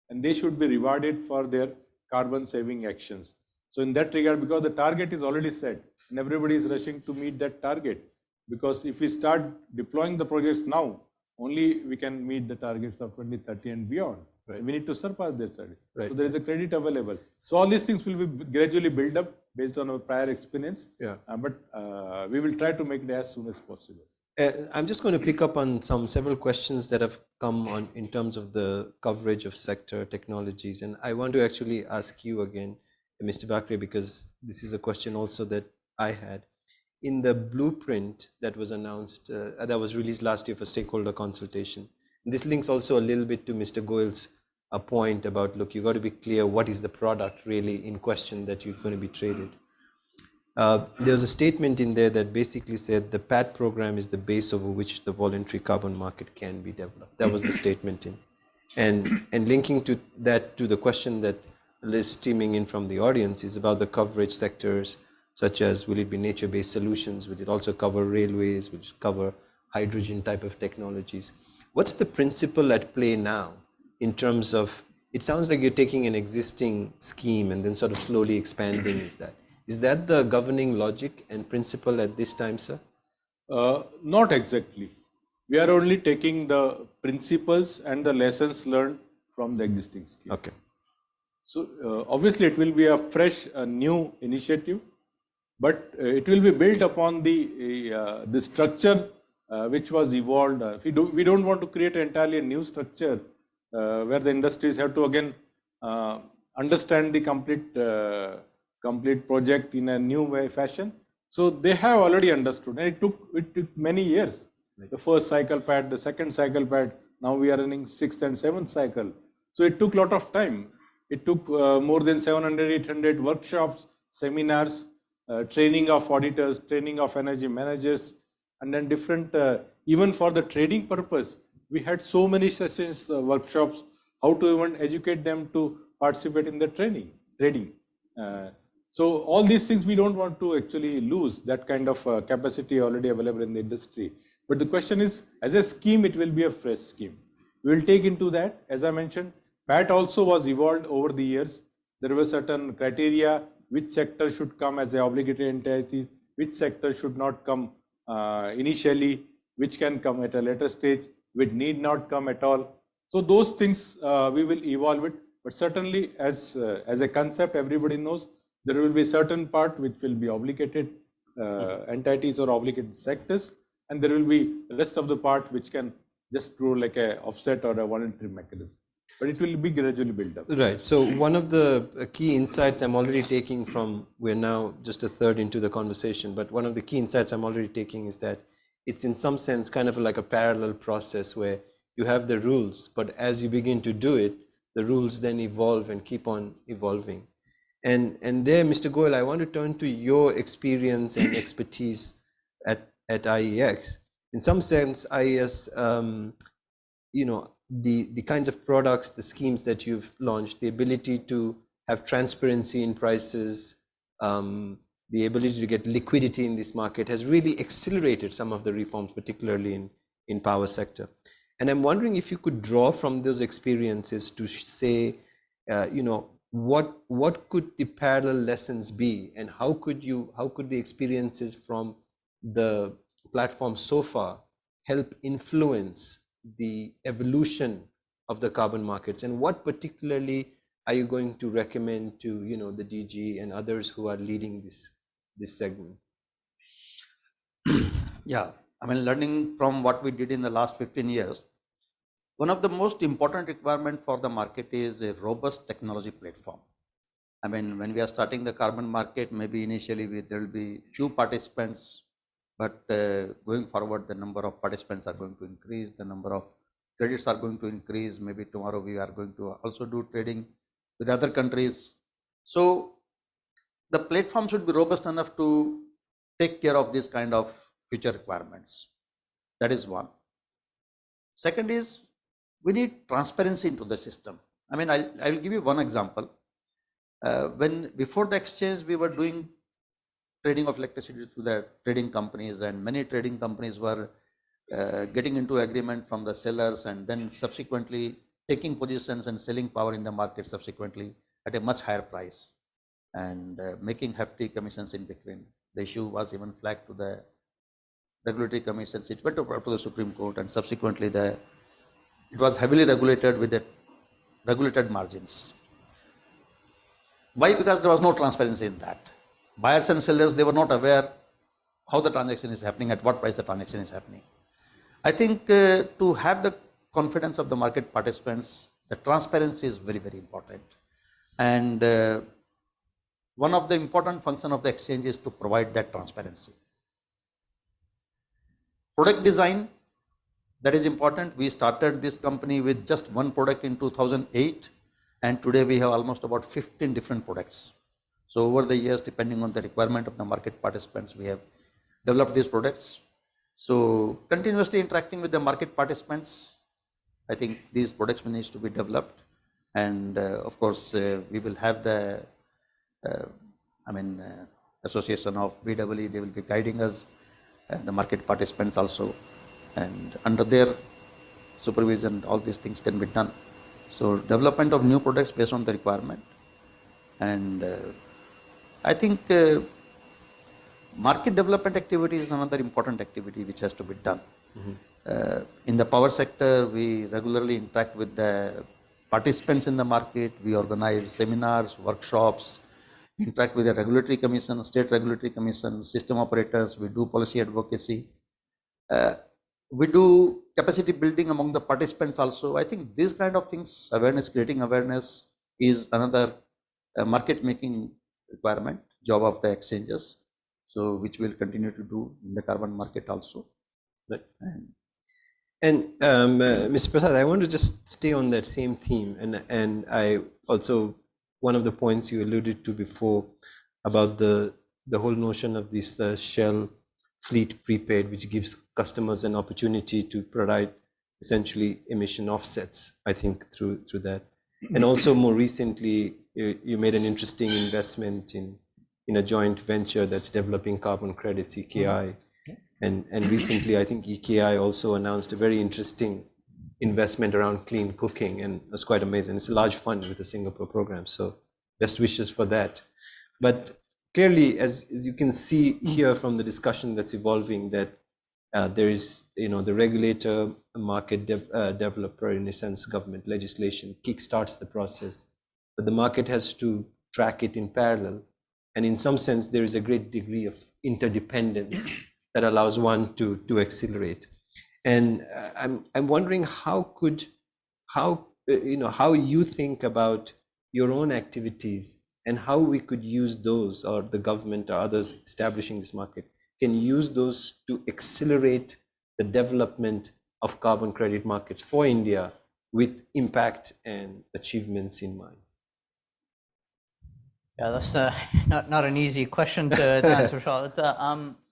and they should be rewarded for their carbon saving actions. So in that regard, because the target is already set and everybody is rushing to meet that target, because if we start deploying the projects now, only we can meet the targets of 2030 and beyond. Right. We need to surpass that target. Right. So there is a credit available. So all these things will be gradually built up based on our prior experience. Yeah. But we will try to make it as soon as possible. I'm just going to pick up on several questions that have come on in terms of the coverage of sector technologies. And I want to actually ask you again, Mr. Bakre, because this is a question also that I had. In the blueprint that was announced, that was released last year for stakeholder consultation, this links also a little bit to Mr. Goel's point about, look, you got to be clear what is the product really in question that you're going to be traded. There was a statement in there that basically said the PAT program is the base over which the voluntary carbon market can be developed. That was the statement in. And linking to that to the question that is streaming in from the audience is about the coverage sectors, such as will it be nature-based solutions? Will it also cover railways? Will it cover hydrogen type of technologies? What's the principle at play now in terms of, it sounds like you're taking an existing scheme and then sort of slowly expanding Is that the governing logic and principle at this time, sir? Not exactly. We are only taking the principles and the lessons learned from the existing scheme. Okay. So obviously it will be a fresh, new initiative, but it will be built upon the structure which was evolved. We don't want to create entirely a new structure where the industries have to again understand the complete project in a new fashion. So they have already understood, and it took many years. The first cycle pad, the second cycle pad, now we are running 6th and 7th cycle. So it took a lot of time. It took more than 700, 800 workshops, seminars, training of auditors, training of energy managers, and then different, even for the trading purpose, we had so many sessions, workshops, how to even educate them to participate in the trading. So all these things we don't want to actually lose that kind of capacity already available in the industry. But the question is, as a scheme, it will be a fresh scheme. We will take into that, as I mentioned, PAT also was evolved over the years. There were certain criteria, which sector should come as an obligatory entity, which sector should not come initially, which can come at a later stage, which need not come at all. So those things we will evolve it. But certainly as a concept, everybody knows there will be certain part which will be obligated entities or obligated sectors, and there will be the rest of the part which can just grow like a offset or a voluntary mechanism. But it will be gradually built up. Right. So one of the key insights I'm already taking from, we're now just a third into the conversation, but one of the key insights I'm already taking is that it's in some sense kind of like a parallel process where you have the rules, but as you begin to do it, the rules then evolve and keep on evolving. And there, Mr. Goel, I want to turn to your experience and expertise at IEX. In some sense, IES, the kinds of products, the schemes that you've launched, the ability to have transparency in prices, the ability to get liquidity in this market has really accelerated some of the reforms, particularly in power sector. And I'm wondering if you could draw from those experiences to say, what could the parallel lessons be, and how could the experiences from the platform so far help influence the evolution of the carbon markets, and what particularly are you going to recommend to the DG and others who are leading this segment? Yeah, I mean, learning from what we did in the last 15 years, one of the most important requirement for the market is a robust technology platform. I mean, when we are starting the carbon market, maybe initially there will be few participants, but going forward, the number of participants are going to increase, the number of credits are going to increase. Maybe tomorrow we are going to also do trading with other countries. So the platform should be robust enough to take care of this kind of future requirements. That is one. Second is, we need transparency into the system. I mean, I will give you one example. When before the exchange, we were doing trading of electricity to the trading companies, and many trading companies were getting into agreement from the sellers and then subsequently taking positions and selling power in the market subsequently at a much higher price and making hefty commissions in between. The issue was even flagged to the regulatory commissions. It went up to the Supreme Court, and subsequently it was heavily regulated with the regulated margins. Why? Because there was no transparency in that. Buyers and sellers, they were not aware how the transaction is happening, at what price the transaction is happening. I think to have the confidence of the market participants, the transparency is very, very important. And one of the important functions of the exchange is to provide that transparency. Product design, that is important. We started this company with just one product in 2008, and today we have almost about 15 different products. So over the years, depending on the requirement of the market participants, we have developed these products. So continuously interacting with the market participants, I think these products will need to be developed. And of course, we will have the, association of BEE, they will be guiding us, the market participants also. And under their supervision, all these things can be done. So development of new products based on the requirement. And I think market development activity is another important activity which has to be done. In the power sector, we regularly interact with the participants in the market. We organize seminars, workshops, interact with the regulatory commission, state regulatory commission, system operators. We do policy advocacy. We do capacity building among the participants also. I think these kind of things, awareness, creating awareness is another market making requirement, job of the exchanges. So which we'll continue to do in the carbon market also. And Mr. Prasad, I want to just stay on that same theme. And I also, one of the points you alluded to before about the whole notion of this Shell fleet prepaid, which gives customers an opportunity to provide essentially emission offsets, I think, through that. And also more recently, you made an interesting investment in a joint venture that's developing carbon credits, EKI. And recently, I think EKI also announced a very interesting investment around clean cooking, and it was quite amazing. It's a large fund with the Singapore program, so best wishes for that. But clearly, as you can see here from the discussion that's evolving, that there is, the regulator, market developer, in a sense, government legislation kickstarts the process, but the market has to track it in parallel. And in some sense, there is a great degree of interdependence that allows one to accelerate. And I'm wondering how you think about your own activities and how we could use those, or the government or others establishing this market can use those to accelerate the development of carbon credit markets for India with impact and achievements in mind. Yeah, that's not an easy question to answer, Charlotte.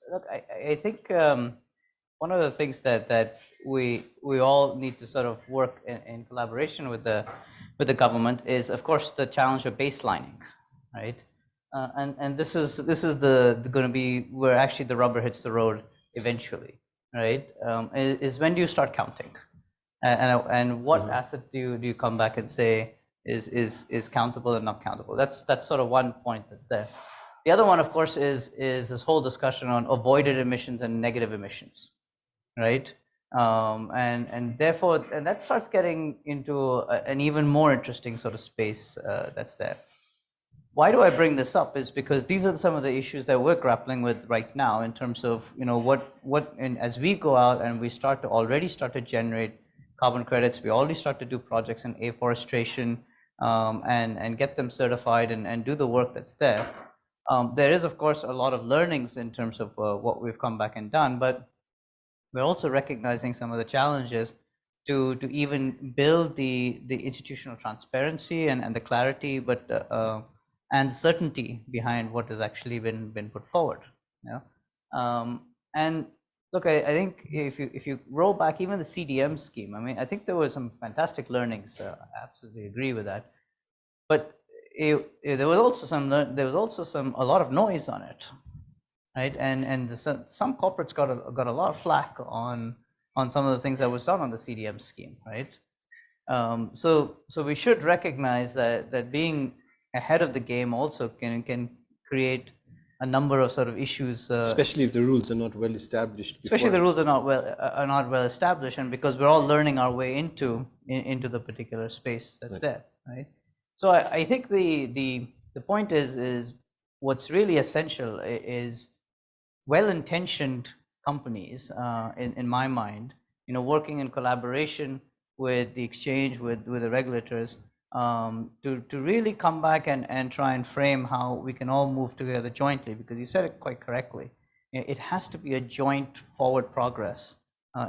Look, I think one of the things that we all need to sort of work in collaboration with the government is, of course, the challenge of baselining, right? And this is going to be where actually the rubber hits the road eventually, right? Is when do you start counting, and what asset do you come back and say is countable and not countable? That's sort of one point that's there. The other one, of course, is this whole discussion on avoided emissions and negative emissions, right? And therefore, that starts getting into an even more interesting sort of space that's there. Why do I bring this up? Is because these are some of the issues that we're grappling with right now in terms of, as we go out and we already start to generate carbon credits, we already start to do projects in afforestation and get them certified and do the work that's there. There is, of course, a lot of learnings in terms of what we've come back and done, but we're also recognizing some of the challenges to even build the institutional transparency and the clarity, and certainty behind what has actually been put forward. And look, I think if you roll back even the CDM scheme, I think there were some fantastic learnings. I absolutely agree with that, but there was also a lot of noise on it, right? And some corporates got a lot of flack on some of the things that was done on the CDM scheme, right? So we should recognize that being ahead of the game also can create a number of sort of issues, especially if the rules are not well established. Especially the rules are not well established, and because we're all learning our way into the particular space that's there, right? So I think the point is what's really essential is well-intentioned companies, in my mind, working in collaboration with the exchange, with the regulators, to really come back and try and frame how we can all move together jointly, because you said it quite correctly. It has to be a joint forward progress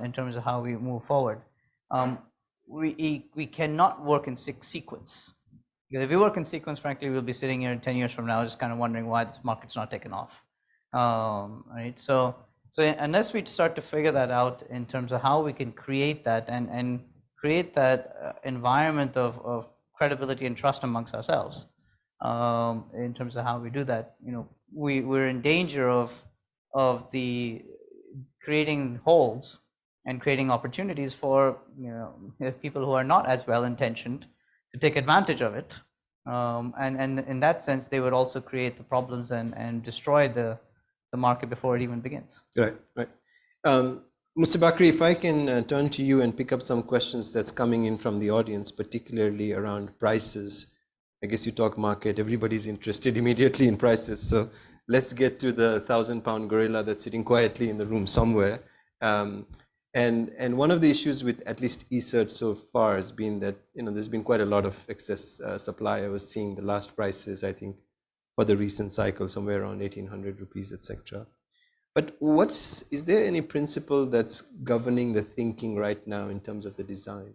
in terms of how we move forward. We cannot work in sequence. Because if we work in sequence, frankly, we'll be sitting here in 10 years from now just kind of wondering why this market's not taken off. Right? So unless we start to figure that out in terms of how we can create that and create that environment of credibility and trust amongst ourselves, in terms of how we do that, we're in danger of the creating holes and creating opportunities for people who are not as well intentioned to take advantage of it, and in that sense they would also create the problems and destroy the market before it even begins. Right. Mr. Bakre, if I can turn to you and pick up some questions that's coming in from the audience, particularly around prices. I guess you talk market, everybody's interested immediately in prices. So let's get to the 1,000-pound gorilla that's sitting quietly in the room somewhere. And one of the issues with at least ESERT so far has been that there's been quite a lot of excess supply. I was seeing the last prices, I think, for the recent cycle, somewhere around 1,800 rupees, etc. But is there any principle that's governing the thinking right now in terms of the design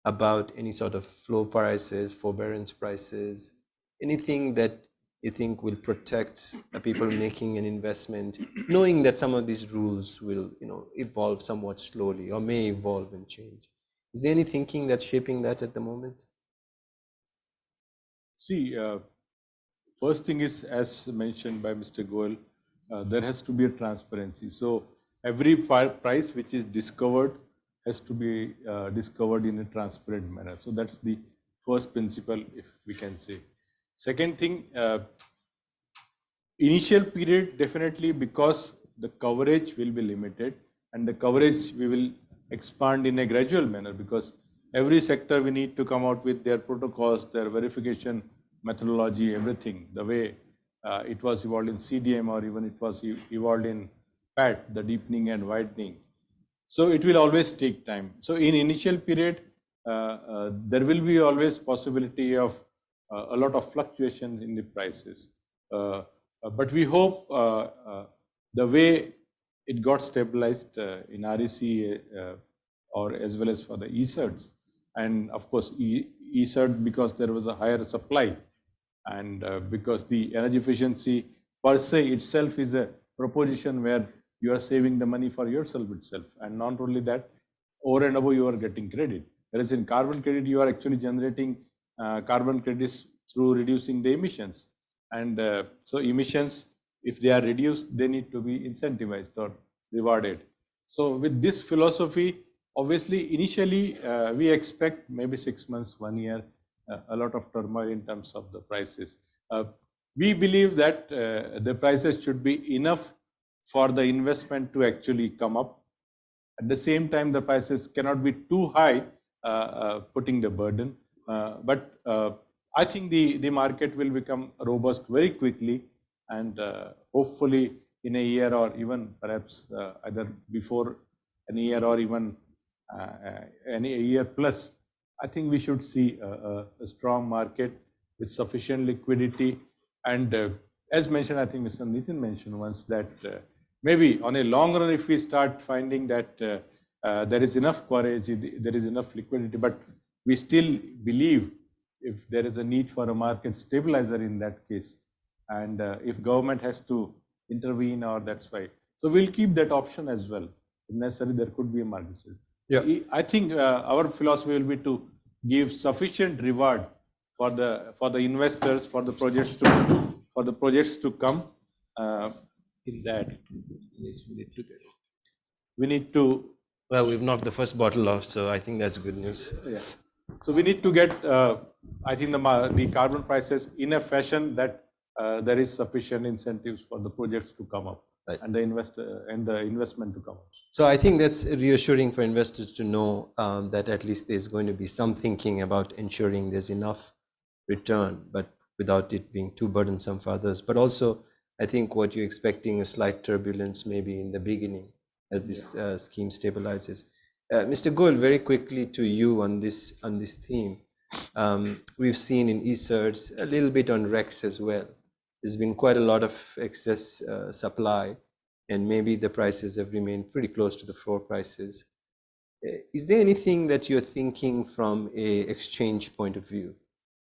about any sort of floor prices, forbearance prices, anything that you think will protect people making an investment, knowing that some of these rules will evolve somewhat slowly or may evolve and change? Is there any thinking that's shaping that at the moment? See, first thing is, as mentioned by Mr. Goel, there has to be a transparency. So every price which is discovered has to be discovered in a transparent manner. So that's the first principle, if we can say. Second thing, initial period, definitely, because the coverage will be limited, and the coverage we will expand in a gradual manner, because every sector we need to come out with their protocols, their verification methodology, everything, the way it was evolved in CDM, or even it was evolved in PAT, the deepening and widening. So it will always take time. So in initial period, there will be always possibility of a lot of fluctuation in the prices. But we hope the way it got stabilized in REC, or as well as for the ESERTs, and of course ESERT, because there was a higher supply, and because the energy efficiency per se itself is a proposition where you are saving the money for yourself itself, and not only that, over and above you are getting credit. Whereas in carbon credit, you are actually generating carbon credits through reducing the emissions, and so emissions, if they are reduced, they need to be incentivized or rewarded. So with this philosophy, obviously initially we expect maybe 6 months, 1 year, a lot of turmoil in terms of the prices. We believe that the prices should be enough for the investment to actually come up. At the same time, the prices cannot be too high, putting the burden. But I think the market will become robust very quickly, and hopefully in a year, or even perhaps either before a year, or even a year plus, I think we should see a strong market with sufficient liquidity. And as mentioned, I think Mr. Nitin mentioned once that maybe on a long run, if we start finding that there is enough coverage, there is enough liquidity, but we still believe if there is a need for a market stabilizer in that case, and if government has to intervene, or that's why. So we'll keep that option as well. If necessary, there could be a market. Yeah. I think our philosophy will be to give sufficient reward for the investors, for the projects to come. In that, we need to. Well, we've knocked the first bottle off, so I think that's good news. Yeah. So we need to get, I think, the carbon prices in a fashion that there is sufficient incentives for the projects to come up, right, and the investment to come up. So I think that's reassuring for investors to know that at least there's going to be some thinking about ensuring there's enough return, but without it being too burdensome for others. But also I think what you're expecting a slight turbulence maybe in the beginning as this scheme stabilizes. Mr. Goel, very quickly to you on this theme. We've seen in e-certs, a little bit on REX as well. There's been quite a lot of excess supply, and maybe the prices have remained pretty close to the floor prices. Is there anything that you're thinking from a exchange point of view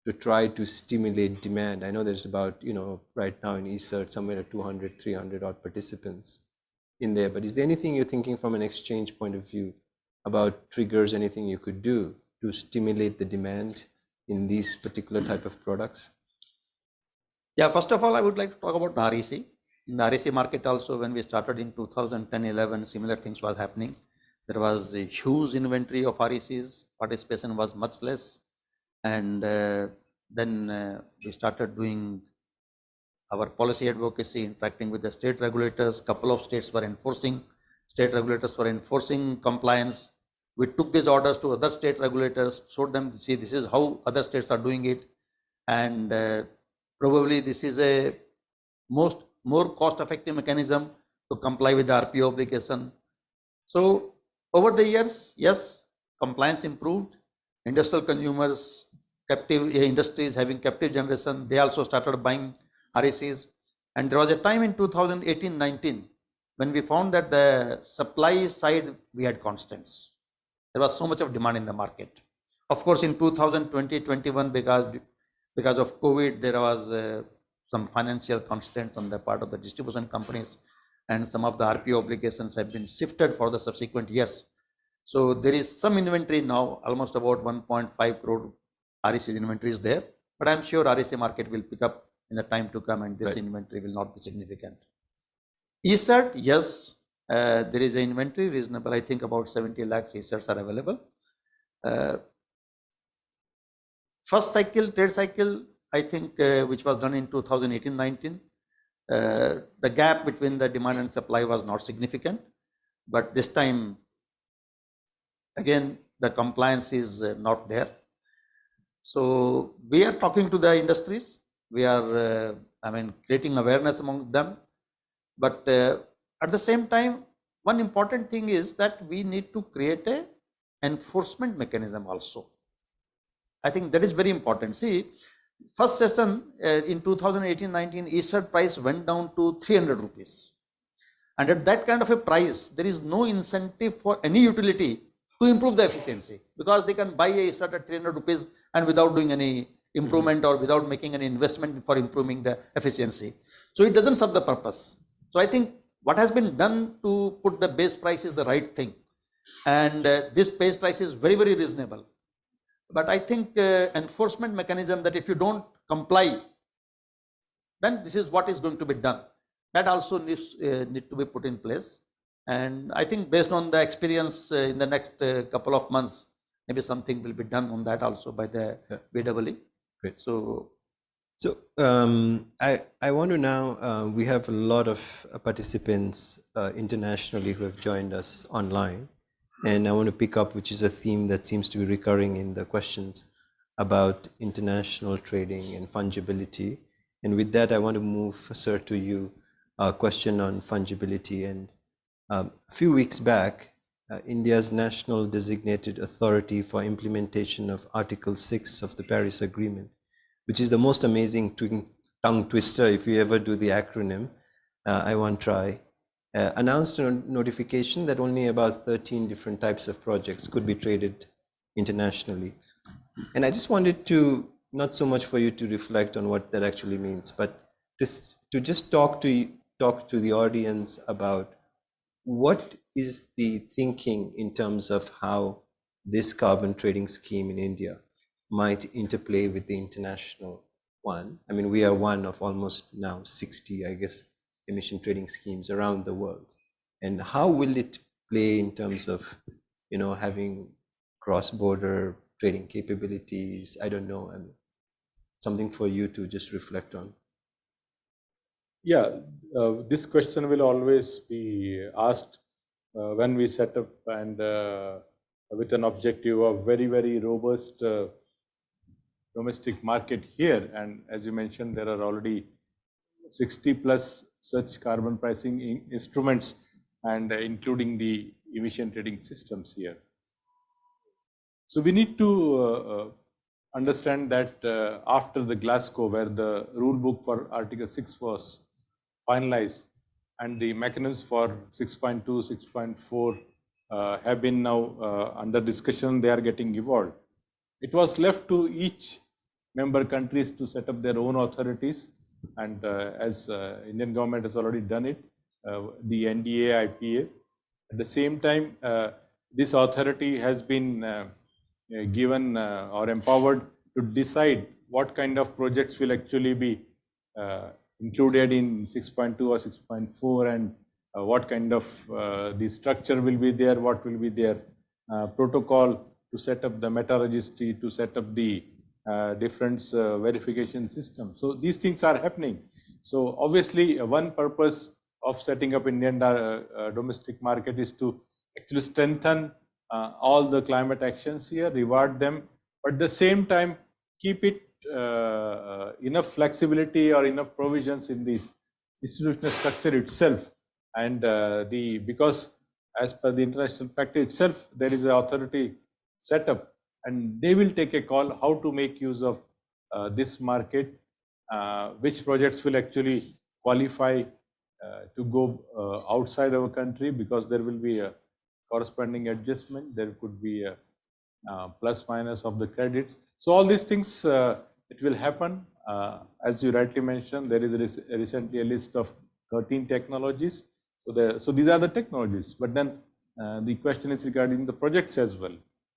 to try to stimulate demand? I know there's about, right now in e-cert, somewhere at 200, 300 odd participants in there, but is there anything you're thinking from an exchange point of view about triggers, anything you could do to stimulate the demand in these particular type of products? Yeah, first of all, I would like to talk about the REC. In the REC market also, when we started in 2010-11, similar things was happening. There was a huge inventory of RECs, participation was much less. And then we started doing our policy advocacy, interacting with the state regulators. Couple of states were enforcing, state regulators were enforcing compliance. We took these orders to other state regulators, showed them, see, this is how other states are doing it. And probably this is a more cost-effective mechanism to comply with the RPO obligation. So over the years, yes, compliance improved. Industrial consumers, captive industries having captive generation, they also started buying RECs. And there was a time in 2018-19 when we found that the supply side, we had constants. There was so much of demand in the market. Of course, in 2020-21, because of COVID, there was some financial constraints on the part of the distribution companies, and some of the RPO obligations have been shifted for the subsequent years. So there is some inventory now, almost about 1.5 crore REC inventory is there, but I'm sure REC market will pick up in the time to come, and this inventory will not be significant. e-cert, yes, there is an inventory reasonable. I think about 70 lakhs e-certs are available. First cycle, trade cycle, I think, which was done in 2018-19, the gap between the demand and supply was not significant, but this time, again, the compliance is not there. So we are talking to the industries. We are, creating awareness among them. But at the same time, one important thing is that we need to create an enforcement mechanism also. I think that is very important. See, first session in 2018-19, e-cert price went down to 300 rupees. And at that kind of a price, there is no incentive for any utility to improve the efficiency, because they can buy a e-cert at 300 rupees and without doing any improvement or without making any investment for improving the efficiency. So it doesn't serve the purpose. So I think what has been done to put the base price is the right thing. And this base price is very, very reasonable. But I think enforcement mechanism that if you don't comply, then this is what is going to be done. That also needs to be put in place. And I think based on the experience in the next couple of months, maybe something will be done on that also by the BEE. Great. So I want to now, we have a lot of participants internationally who have joined us online. And I want to pick up, which is a theme that seems to be recurring in the questions about international trading and fungibility. And with that, I want to move, sir, to you, a question on fungibility. And a few weeks back, India's National Designated Authority for Implementation of Article 6 of the Paris Agreement, which is the most amazing tongue twister if you ever do the acronym, I won't try, announced a notification that only about 13 different types of projects could be traded internationally. And I just wanted to, not so much for you to reflect on what that actually means, but to just talk to the audience about what is the thinking in terms of how this carbon trading scheme in India might interplay with the international one. I mean, we are one of almost now 60, I guess, emission trading schemes around the world. And how will it play in terms of, having cross-border trading capabilities? I don't know. Something for you to just reflect on. Yeah, this question will always be asked when we set up and with an objective of very, very robust domestic market here. And as you mentioned, there are already 60 plus such carbon pricing instruments, and including the emission trading systems here. So we need to understand that after the Glasgow, where the rule book for Article 6 was finalized and the mechanisms for 6.2, 6.4 have been now under discussion, they are getting evolved. It was left to each member countries to set up their own authorities, and as Indian government has already done it, the NDA, IPA. At the same time, this authority has been given or empowered to decide what kind of projects will actually be included in 6.2 or 6.4, and what kind of the structure will be there, what will be their protocol to set up the meta registry, to set up the different verification system. So these things are happening. So obviously one purpose of setting up Indian domestic market is to actually strengthen all the climate actions here, reward them, but at the same time keep it enough flexibility or enough provisions in the institutional structure itself. And because as per the international pact itself, there is an authority set up, and they will take a call how to make use of this market, which projects will actually qualify to go outside our country, because there will be a corresponding adjustment. There could be a plus minus of the credits. So all these things, it will happen. As you rightly mentioned, there is recently a list of 13 technologies. So these are the technologies. But then the question is regarding the projects as well.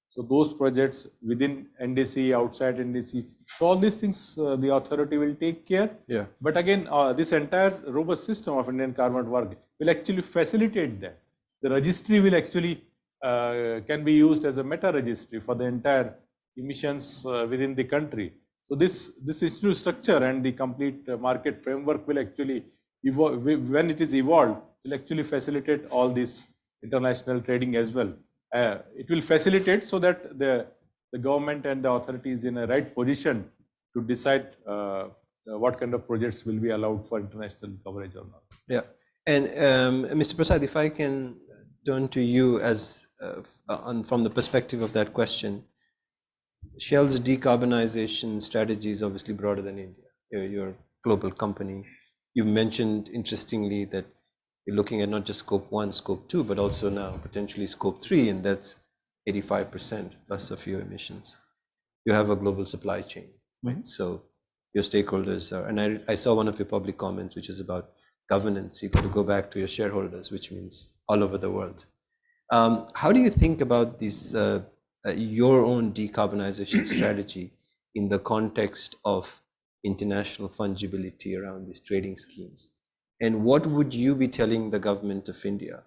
So those projects within NDC, outside NDC, so all these things the authority will take care. Yeah. But again, this entire robust system of Indian carbon work will actually facilitate that. The registry will actually can be used as a meta registry for the entire emissions within the country. So this institutional structure and the complete market framework will actually evolve. When it is evolved, will actually facilitate all this international trading as well. It will facilitate so that the government and the authority is in a right position to decide what kind of projects will be allowed for international coverage or not. Yeah. And Mr. Prasad, if I can turn to you as from the perspective of that question, Shell's decarbonization strategy is obviously broader than India. You're a global company. You've mentioned, interestingly, that you're looking at not just scope 1, scope 2, but also now potentially scope 3, and that's 85% plus of your emissions. You have a global supply chain, right? Mm-hmm. So your stakeholders are, and I saw one of your public comments, which is about governance. You got to go back to your shareholders, which means all over the world. How do you think about this, your own decarbonization strategy in the context of international fungibility around these trading schemes? And what would you be telling the government of India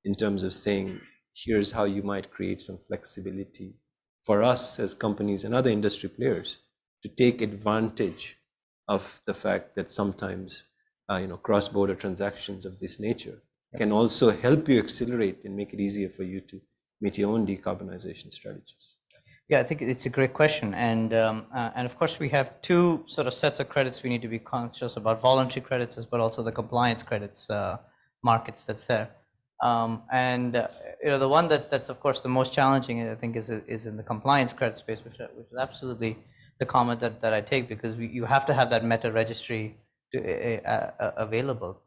in terms of saying, here's how you might create some flexibility for us as companies and other industry players to take advantage of the fact that sometimes cross-border transactions of this nature can also help you accelerate and make it easier for you to meet your own decarbonization strategies? Yeah, I think it's a great question, and of course we have two sort of sets of credits we need to be conscious about: voluntary credits, but also the compliance credits markets that's there. The one that's of course the most challenging, I think, is in the compliance credit space, which is absolutely the comment that I take, because you have to have that meta registry available.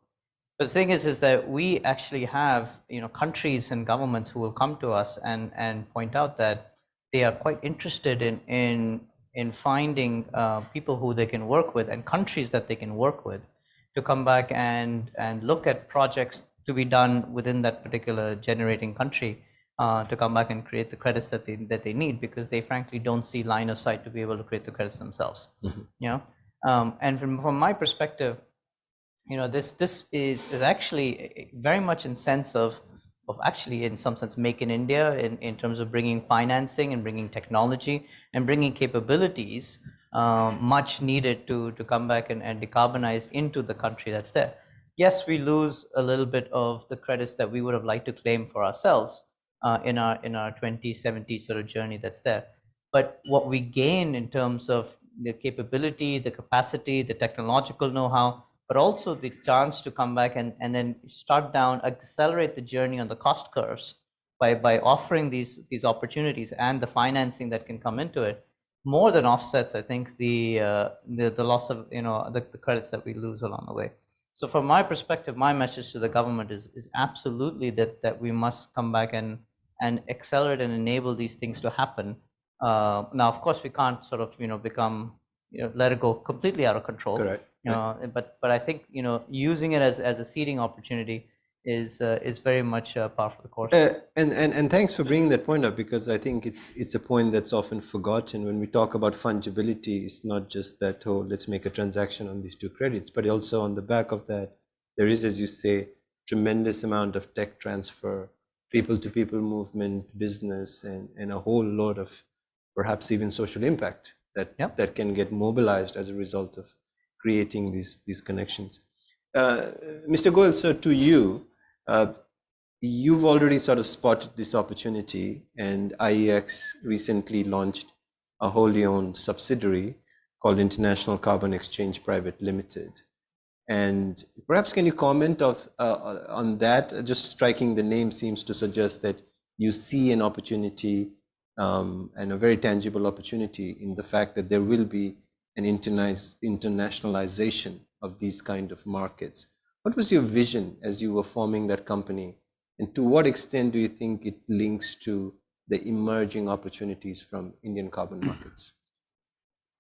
But the thing is that we actually have countries and governments who will come to us and point out that they are quite interested in finding people who they can work with and countries that they can work with to come back and look at projects to be done within that particular generating country, to come back and create the credits that they need, because they frankly don't see line of sight to be able to create the credits themselves. Mm-hmm. And from my perspective, this is actually very much in sense of actually, in some sense, make in India in terms of bringing financing and bringing technology and bringing capabilities much needed to come back and decarbonize into the country that's there. Yes, we lose a little bit of the credits that we would have liked to claim for ourselves in our 2070 sort of journey that's there. But what we gain in terms of the capability, the capacity, the technological know-how but also the chance to come back and then start down, accelerate the journey on the cost curves by offering these opportunities and the financing that can come into it, more than offsets, I think, the loss of, the credits that we lose along the way. So from my perspective, my message to the government is absolutely that we must come back and accelerate and enable these things to happen. Now, of course, we can't sort of, become, let it go completely out of control. Correct. But I think, using it as a seeding opportunity is very much par for the course. And thanks for bringing that point up, because I think it's a point that's often forgotten when we talk about fungibility. It's not just that, oh, let's make a transaction on these two credits, but also on the back of that, there is, as you say, tremendous amount of tech transfer, people-to-people movement, business, and a whole lot of perhaps even social impact that can get mobilized as a result of creating these connections. Mr. Goel, sir, to you, you've already sort of spotted this opportunity, and IEX recently launched a wholly owned subsidiary called International Carbon Exchange Private Limited. And perhaps can you comment on that? Just striking the name seems to suggest that you see an opportunity and a very tangible opportunity in the fact that there will be an internationalization of these kind of markets. What was your vision as you were forming that company? And to what extent do you think it links to the emerging opportunities from Indian carbon markets?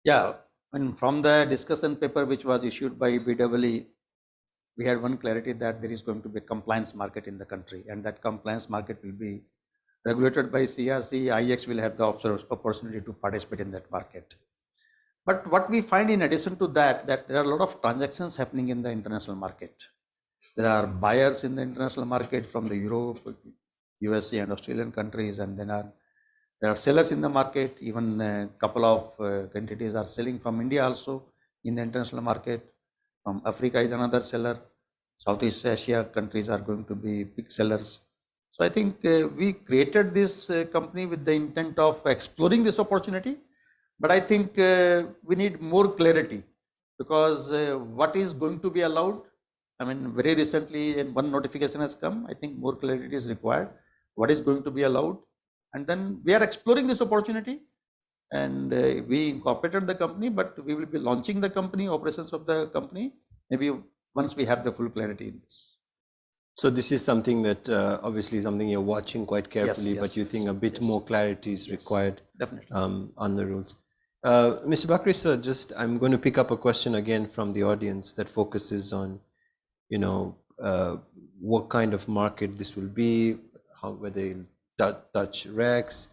Yeah, and from the discussion paper which was issued by BEE, we had one clarity that there is going to be a compliance market in the country, and that compliance market will be regulated by CRC. IEX will have the opportunity to participate in that market. But what we find in addition to that there are a lot of transactions happening in the international market. There are buyers in the international market from the Europe, USA and Australian countries, and then there are sellers in the market. Even a couple of entities are selling from India also in the international market. From Africa is another seller. Southeast Asia countries are going to be big sellers. So I think we created this company with the intent of exploring this opportunity. But I think we need more clarity, because what is going to be allowed? I mean, very recently one notification has come. I think more clarity is required. What is going to be allowed? And then we are exploring this opportunity, and we incorporated the company, but we will be launching the company, operations of the company, maybe once we have the full clarity in this. So this is something that obviously something you're watching quite carefully, yes, but you think a bit more clarity is required definitely on the rules. Mr. Bakre, sir, I'm going to pick up a question again from the audience that focuses on, what kind of market this will be, whether it'll touch RECs,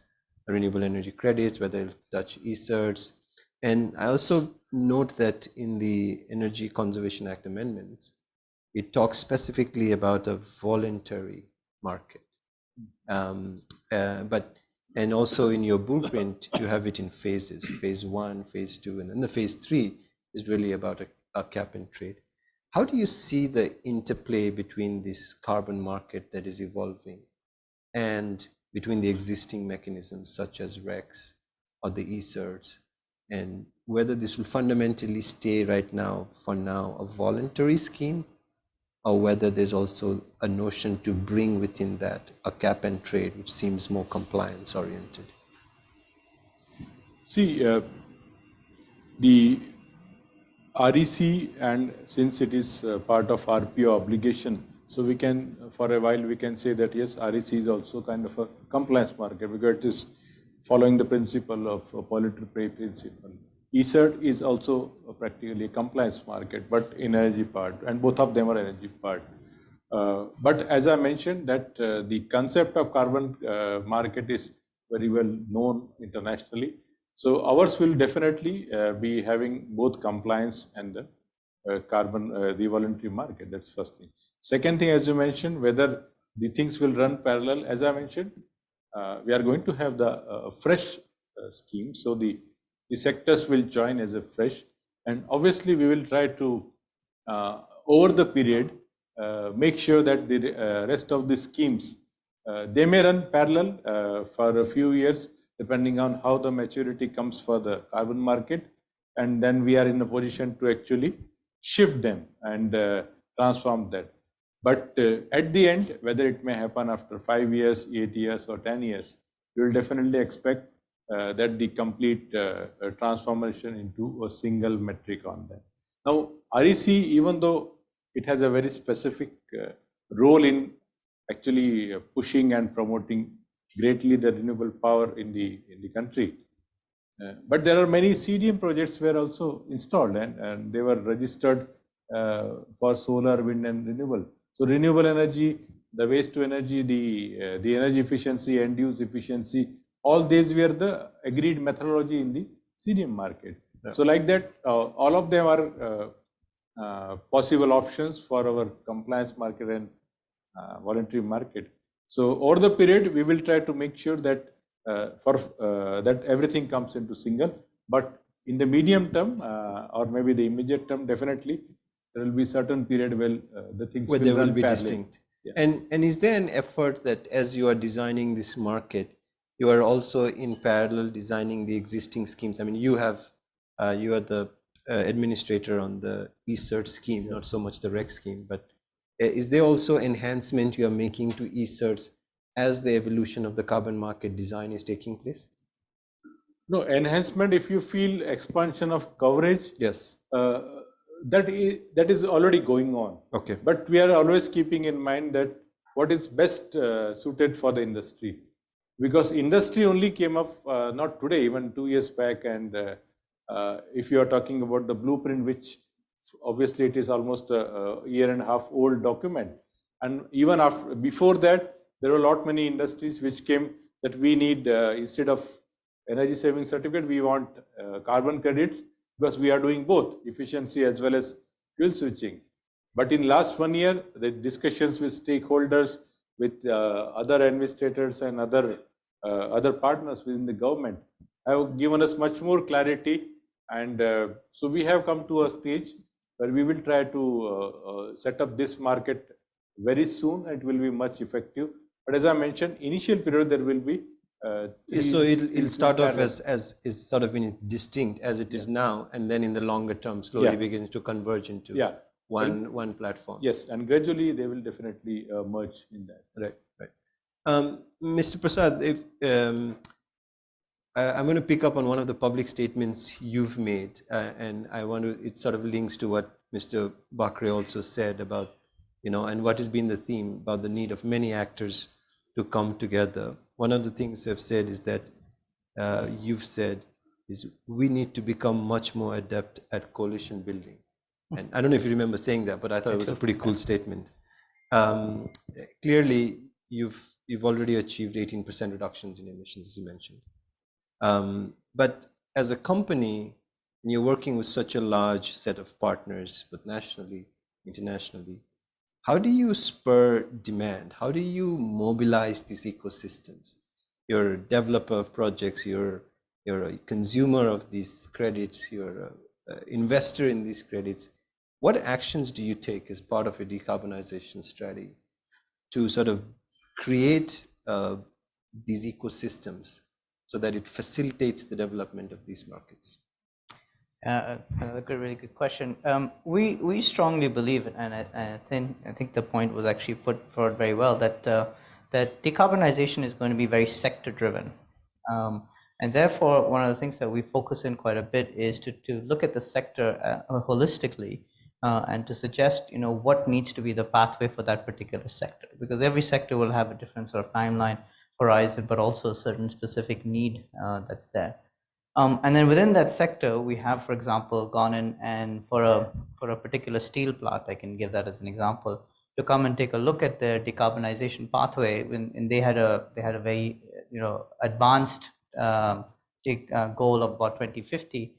renewable energy credits, whether it'll touch e-certs. And I also note that in the Energy Conservation Act amendments, it talks specifically about a voluntary market. And also in your blueprint, you have it in phases, phase 1, phase 2, and then the phase 3 is really about a cap and trade. How do you see the interplay between this carbon market that is evolving and between the existing mechanisms such as RECs or the e-certs, and whether this will fundamentally stay right now, for now, a voluntary scheme, or whether there's also a notion to bring within that a cap and trade, which seems more compliance oriented? See, the REC, and since it is part of RPO obligation, so we can, for a while, we can say that yes, REC is also kind of a compliance market, because it is following the principle of polluter pay principle. e-cert is also practically a compliance market, but in energy part, and both of them are energy part. But as I mentioned, that the concept of carbon market is very well known internationally. So ours will definitely be having both compliance and the carbon, the voluntary market. That's first thing. Second thing, as you mentioned, whether the things will run parallel. As I mentioned, we are going to have the fresh scheme. So the sectors will join as a fresh, and obviously we will try to over the period make sure that the rest of the schemes they may run parallel for a few years, depending on how the maturity comes for the carbon market, and then we are in a position to actually shift them and transform that. But at the end, whether it may happen after 5 years, 8 years, or 10 years, you will definitely expect that the complete transformation into a single metric on that. Now, REC, even though it has a very specific role in actually pushing and promoting greatly the renewable power in the country, but there are many CDM projects were also installed, and they were registered for solar, wind, and renewable. So renewable energy, the waste to energy, the energy efficiency, end use efficiency, all these were the agreed methodology in the CDM market. Yeah. So like that, all of them are possible options for our compliance market and voluntary market. So over the period, we will try to make sure that that everything comes into single. But in the medium term, or maybe the immediate term, definitely there will be certain period where the things where they will be parallel. distinct. Yeah. And is there an effort that as you are designing this market, you are also in parallel designing the existing schemes? I mean, you are the administrator on the eCert scheme, yeah, not so much the REC scheme, but is there also enhancement you are making to eCerts as the evolution of the carbon market design is taking place? No, enhancement, if you feel expansion of coverage, yes, that is already going on. Okay. But we are always keeping in mind that what is best suited for the industry. Because industry only came up not today, even 2 years back. And if you are talking about the blueprint, which obviously it is almost a year and a half old document. And even before that, there were a lot many industries which came that we need, instead of energy saving certificate, we want carbon credits, because we are doing both efficiency as well as fuel switching. But in last 1 year, the discussions with stakeholders, with other administrators and other partners within the government have given us much more clarity. And so we have come to a stage where we will try to set up this market very soon. It will be much effective. But as I mentioned, initial period there will be. So it'll start off as is sort of distinct as it is now, and then in the longer term slowly begins to converge into one platform. Yes, and gradually they will definitely merge in that. Right. Mr. Prasad, if I'm going to pick up on one of the public statements you've made, and it sort of links to what Mr. Bakre also said about, and what has been the theme about the need of many actors to come together. One of the things I've said is that you've said is we need to become much more adept at coalition building. And I don't know if you remember saying that, but I thought it was a pretty cool statement. Clearly, you've already achieved 18% reductions in emissions, as you mentioned. But as a company, and you're working with such a large set of partners, both nationally, internationally, how do you spur demand? How do you mobilize these ecosystems? You're a developer of projects, you're a consumer of these credits, you're an investor in these credits. What actions do you take as part of a decarbonization strategy to sort of create these ecosystems so that it facilitates the development of these markets? Another really good question. We strongly believe, and I think the point was actually put forward very well, that that decarbonization is going to be very sector driven, and therefore one of the things that we focus in quite a bit is to look at the sector holistically, and to suggest what needs to be the pathway for that particular sector, because every sector will have a different sort of timeline horizon, but also a certain specific need that's there. And then within that sector, we have, for example, gone in and for a particular steel plant, I can give that as an example, to come and take a look at their decarbonization pathway. And they had a very advanced goal of about 2050,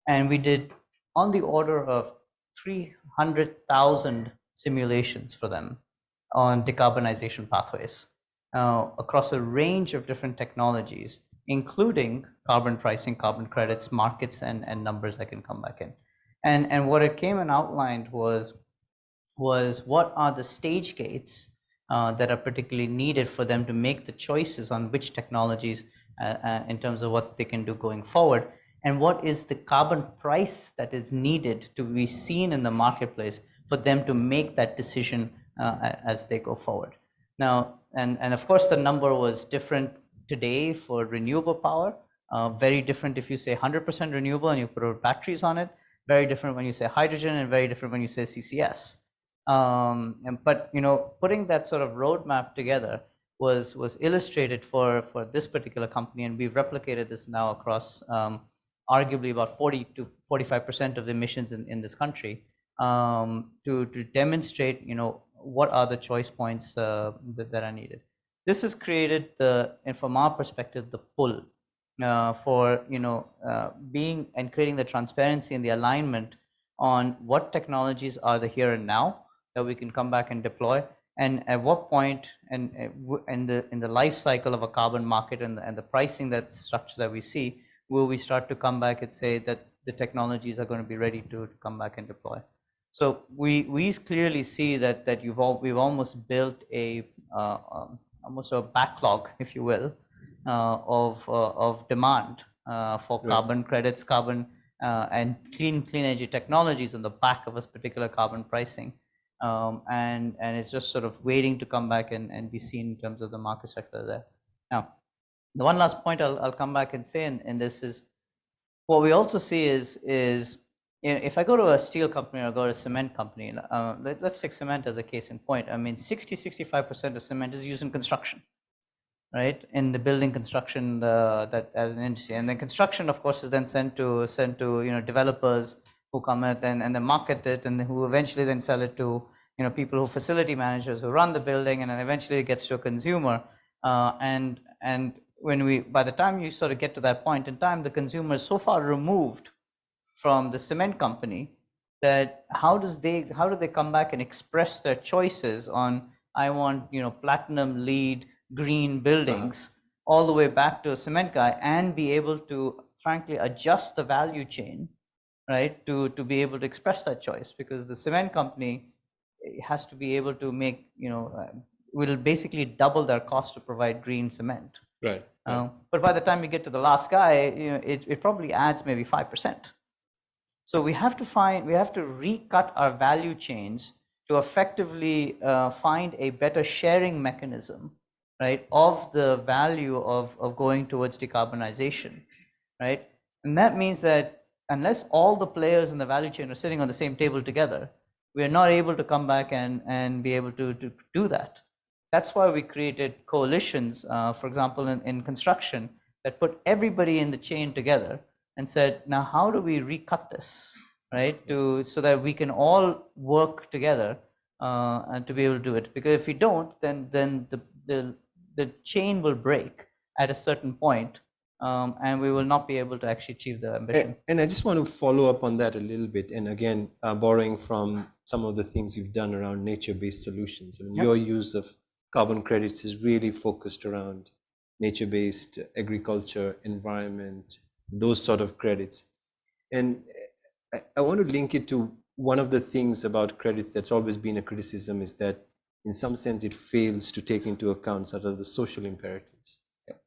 and we did on the order of 300,000 simulations for them on decarbonization pathways across a range of different technologies, including carbon pricing, carbon credits, markets, and numbers that can come back in. And what it came and outlined was what are the stage gates that are particularly needed for them to make the choices on which technologies in terms of what they can do going forward. and what is the carbon price that is needed to be seen in the marketplace for them to make that decision as they go forward. Now, and of course, the number was different today for renewable power, very different if you say 100% renewable and you put batteries on it, very different when you say hydrogen, and very different when you say CCS. But putting that sort of roadmap together was illustrated for this particular company, and we've replicated this now across arguably about 40 to 45% of the emissions in this country, to demonstrate what are the choice points that are needed. This has created and from our perspective, the pull for being and creating the transparency and the alignment on what technologies are the here and now that we can come back and deploy, and at what point and in the life cycle of a carbon market and the pricing that structure that we see, will we start to come back and say that the technologies are going to be ready to come back and deploy. So we clearly see that we've almost built almost a backlog, if you will, of demand for carbon credits, and clean energy technologies on the back of a particular carbon pricing, and it's just sort of waiting to come back and be seen in terms of the market sector there. Now, the one last point I'll come back and say, and this is what we also see is if I go to a steel company or go to a cement company, let's take cement as a case in point. I mean, 60-65% of cement is used in construction, right? In the building construction that as an industry, and then construction, of course, is then sent to developers who come in and they market it, and who eventually then sell it to people facility managers who run the building, and then eventually it gets to a consumer. And by the time you sort of get to that point in time, the consumer is so far removed from the cement company that how do they come back and express their choices on, I want platinum LEED green buildings, all the way back to a cement guy, and be able to frankly adjust the value chain, right, to be able to express that choice, because the cement company has to be able to make will basically double their cost to provide green cement. Right. But by the time you get to the last guy, it probably adds maybe 5%. So we have to recut our value chains to effectively find a better sharing mechanism, right, of the value of going towards decarbonization, right? And that means that unless all the players in the value chain are sitting on the same table together, we are not able to come back and be able to do that. That's why we created coalitions, for example, in construction, that put everybody in the chain together and said, now how do we recut this, right, so that we can all work together and to be able to do it. Because if we don't, then the chain will break at a certain point, and we will not be able to actually achieve the ambition. And I just want to follow up on that a little bit, and again, borrowing from some of the things you've done around nature-based solutions. I mean, your use of carbon credits is really focused around nature-based agriculture, environment, those sort of credits. And I want to link it to one of the things about credits that's always been a criticism, is that in some sense it fails to take into account sort of the social imperatives.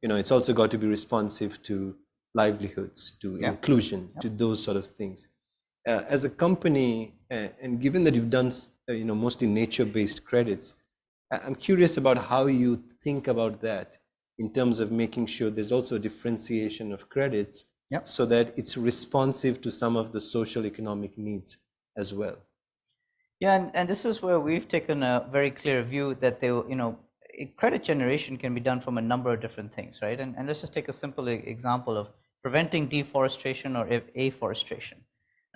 It's also got to be responsive to livelihoods, to inclusion, to those sort of things. As a company, and given that you've done mostly nature-based credits, I'm curious about how you think about that in terms of making sure there's also a differentiation of credits, so that it's responsive to some of the social economic needs as well. Yeah, and this is where we've taken a very clear view that credit generation can be done from a number of different things, right? And let's just take a simple example of preventing deforestation or afforestation,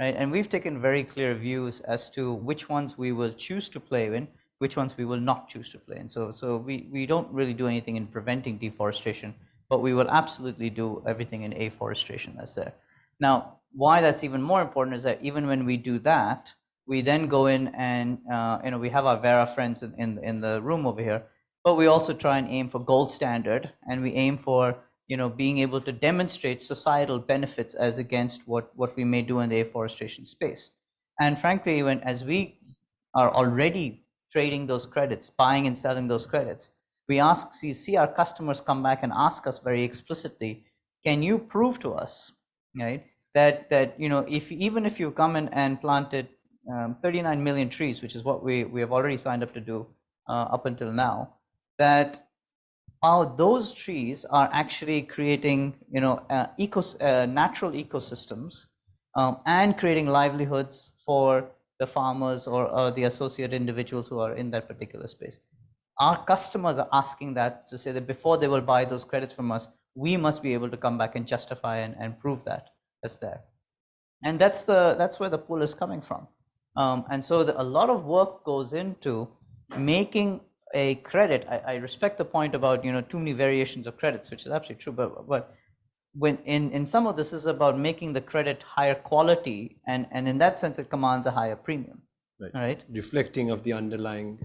right? And we've taken very clear views as to which ones we will choose to play in, which ones we will not choose to play in. So we don't really do anything in preventing deforestation, but we will absolutely do everything in afforestation that's there. Now, why that's even more important is that even when we do that, we then go in and we have our Vera friends in the room over here, but we also try and aim for gold standard, and we aim for being able to demonstrate societal benefits as against what we may do in the afforestation space. And frankly, as we are already trading those credits, buying and selling those credits, we see our customers come back and ask us very explicitly, can you prove to us right? That if even if you come in and planted 39 million trees, which is what we have already signed up to do up until now, that those trees are actually creating natural ecosystems and creating livelihoods for the farmers or the associate individuals who are in that particular space. Our customers are asking that, to say that before they will buy those credits from us, we must be able to come back and justify and prove that that's there. And that's where the pull is coming from. And so a lot of work goes into making a credit. I respect the point about too many variations of credits, which is absolutely true, but when in some of this is about making the credit higher quality, and in that sense it commands a higher premium. Right. Reflecting of the underlying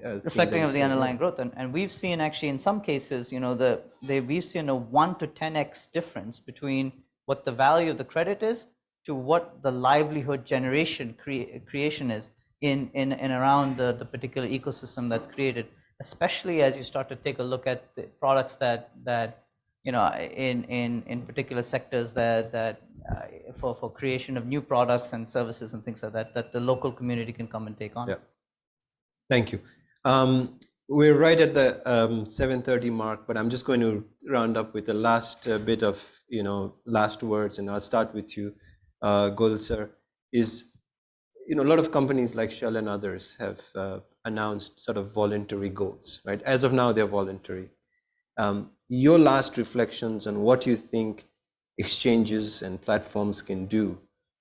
growth, and we've seen actually in some cases, we've seen a 1 to 10x difference between what the value of the credit is to what the livelihood generation creation is in around the particular ecosystem that's created. Especially as you start to take a look at the products that in particular sectors that for creation of new products and services and things like that the local community can come and take on. Yeah, thank you. We're right at the 7:30 mark, but I'm just going to round up with the last bit of last words, and I'll start with you, Goel sir. Is a lot of companies like Shell and others have announced sort of voluntary goals, right? As of now, they're voluntary. Your last reflections on what you think exchanges and platforms can do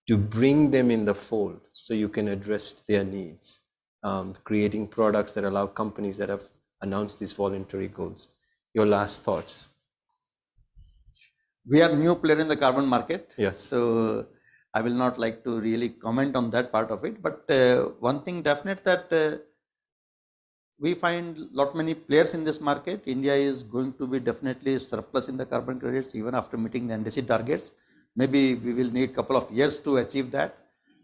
to bring them in the fold so you can address their needs, creating products that allow companies that have announced these voluntary goals. Your last thoughts. We are new player in the carbon market. Yes. So I will not like to really comment on that part of it, but one thing definite that we find lot many players in this market. India is going to be definitely surplus in the carbon credits even after meeting the NDC targets. Maybe we will need a couple of years to achieve that,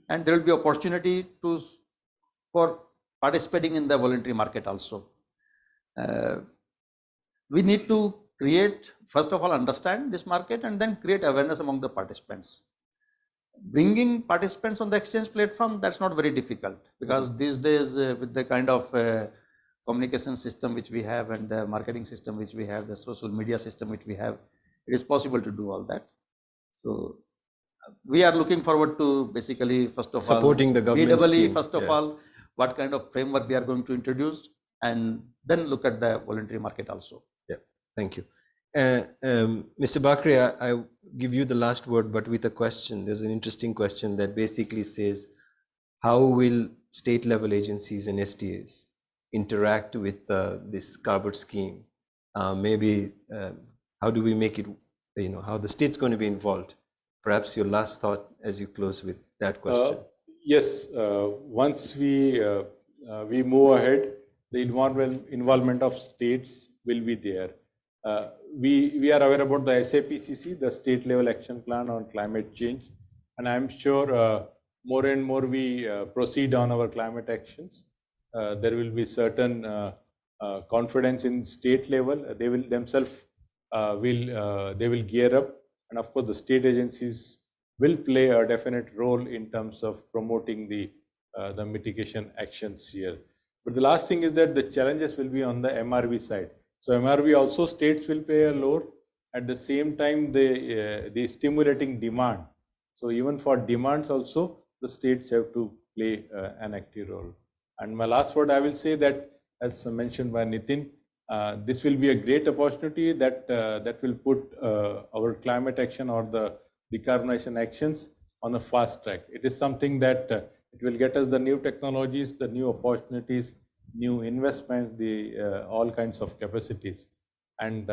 and there will be opportunity for participating in the voluntary market also. We need to create, first of all, understand this market and then create awareness among the participants. Bringing participants on the exchange platform, that's not very difficult, because these days with the kind of communication system which we have and the marketing system which we have, the social media system which we have, it is possible to do all that. So we are looking forward to basically, first of supporting all, the government scheme. First of all, what kind of framework they are going to introduce, and then look at the voluntary market also. Yeah, thank you. Mr. Bakre, I give you the last word, but with a question. There's an interesting question that basically says, how will state level agencies and STAs interact with this carbon scheme? Maybe how do we make it, how the state's going to be involved? Perhaps your last thought as you close with that question. Yes, once we move ahead, the involvement of states will be there. We are aware about the SAPCC, the State Level Action Plan on Climate Change, and I'm sure more and more we proceed on our climate actions. There will be certain confidence in state level. They will themselves they will gear up, and of course the state agencies will play a definite role in terms of promoting the mitigation actions here. But the last thing is that the challenges will be on the MRV side. So MRV also, states will play a role. At the same time, they stimulating demand. So even for demands also, the states have to play an active role. And my last word, I will say that, as mentioned by Nitin, this will be a great opportunity that that will put our climate action or the decarbonization actions on a fast track. It is something that it will get us the new technologies, the new opportunities, new investments, all kinds of capacities, and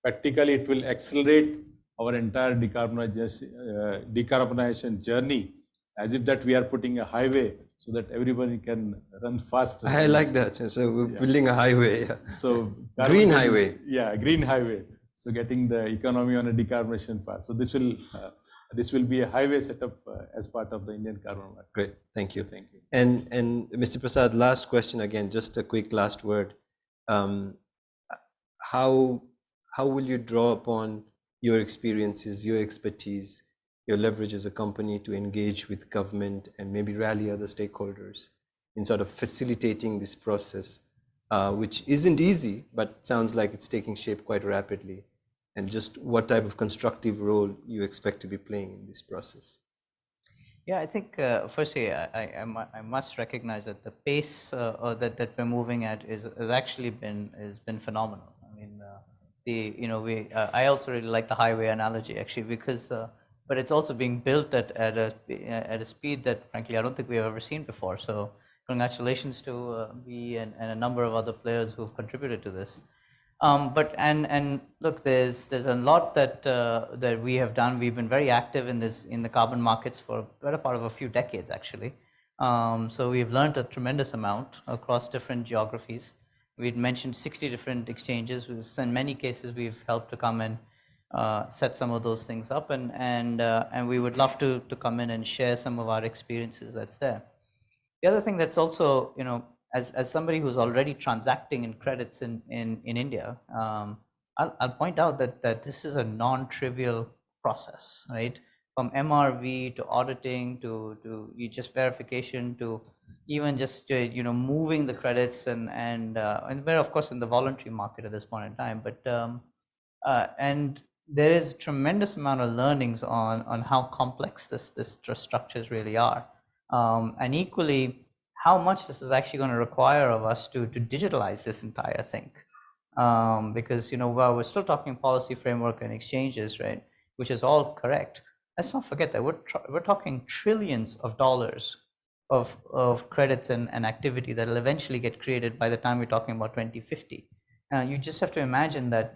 practically it will accelerate our entire decarbonization journey, as if that we are putting a highway so that everybody can run faster. I like that. So we're building a highway. Yeah. So green highway. Yeah, green highway. So getting the economy on a decarbonization path. So this will be a highway setup as part of the Indian carbon market. Great, thank you. Thank you. And Mr. Prasad, last question again, just a quick last word. How will you draw upon your experiences, your expertise your leverage as a company to engage with government and maybe rally other stakeholders in sort of facilitating this process, which isn't easy, but sounds like it's taking shape quite rapidly, and just what type of constructive role you expect to be playing in this process. Yeah, I think firstly, I must recognize that the pace that we're moving at has actually been phenomenal. I mean, I also really like the highway analogy actually, because but it's also being built at a speed that frankly I don't think we've ever seen before. So congratulations to me and a number of other players who've contributed to this. But look, there's a lot that we have done. We've been very active in the carbon markets for a better part of a few decades, actually. So we've learned a tremendous amount across different geographies. We'd mentioned 60 different exchanges. In many cases, we've helped to come and set some of those things up, and we would love to come in and share some of our experiences that's there. The other thing that's also, as somebody who's already transacting in credits in India, I'll point out that this is a non-trivial process, right? From MRV to auditing to just verification to even just moving the credits and we're of course in the voluntary market at this point in time, but and there is a tremendous amount of learnings on how complex this structures really are, and equally how much this is actually going to require of us to digitalize this entire thing, because while we're still talking policy framework and exchanges, right, which is all correct, let's not forget that we're talking trillions of dollars of credits and activity that will eventually get created by the time we're talking about 2050. You just have to imagine that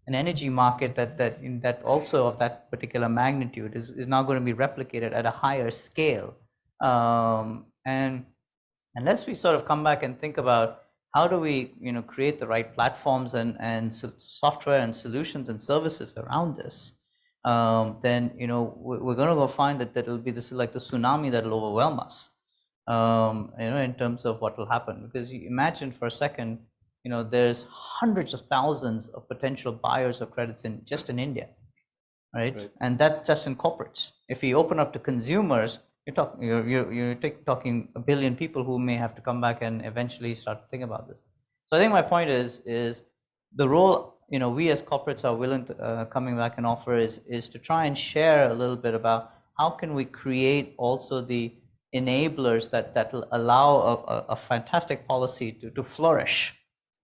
an energy market that also of that particular magnitude is now going to be replicated at a higher scale, and unless we sort of come back and think about how do we create the right platforms and software and solutions and services around this, then we're going to go find that it'll be this like the tsunami that'll overwhelm us, in terms of what will happen. Because you imagine for a second, there's hundreds of thousands of potential buyers of credits just in India, right? And that's just in corporates. If we open up to consumers, you're talking a billion people who may have to come back and eventually start to think about this. So I think my point is the role we as corporates are willing to coming back and offer is to try and share a little bit about how can we create also the enablers that will allow a fantastic policy to flourish,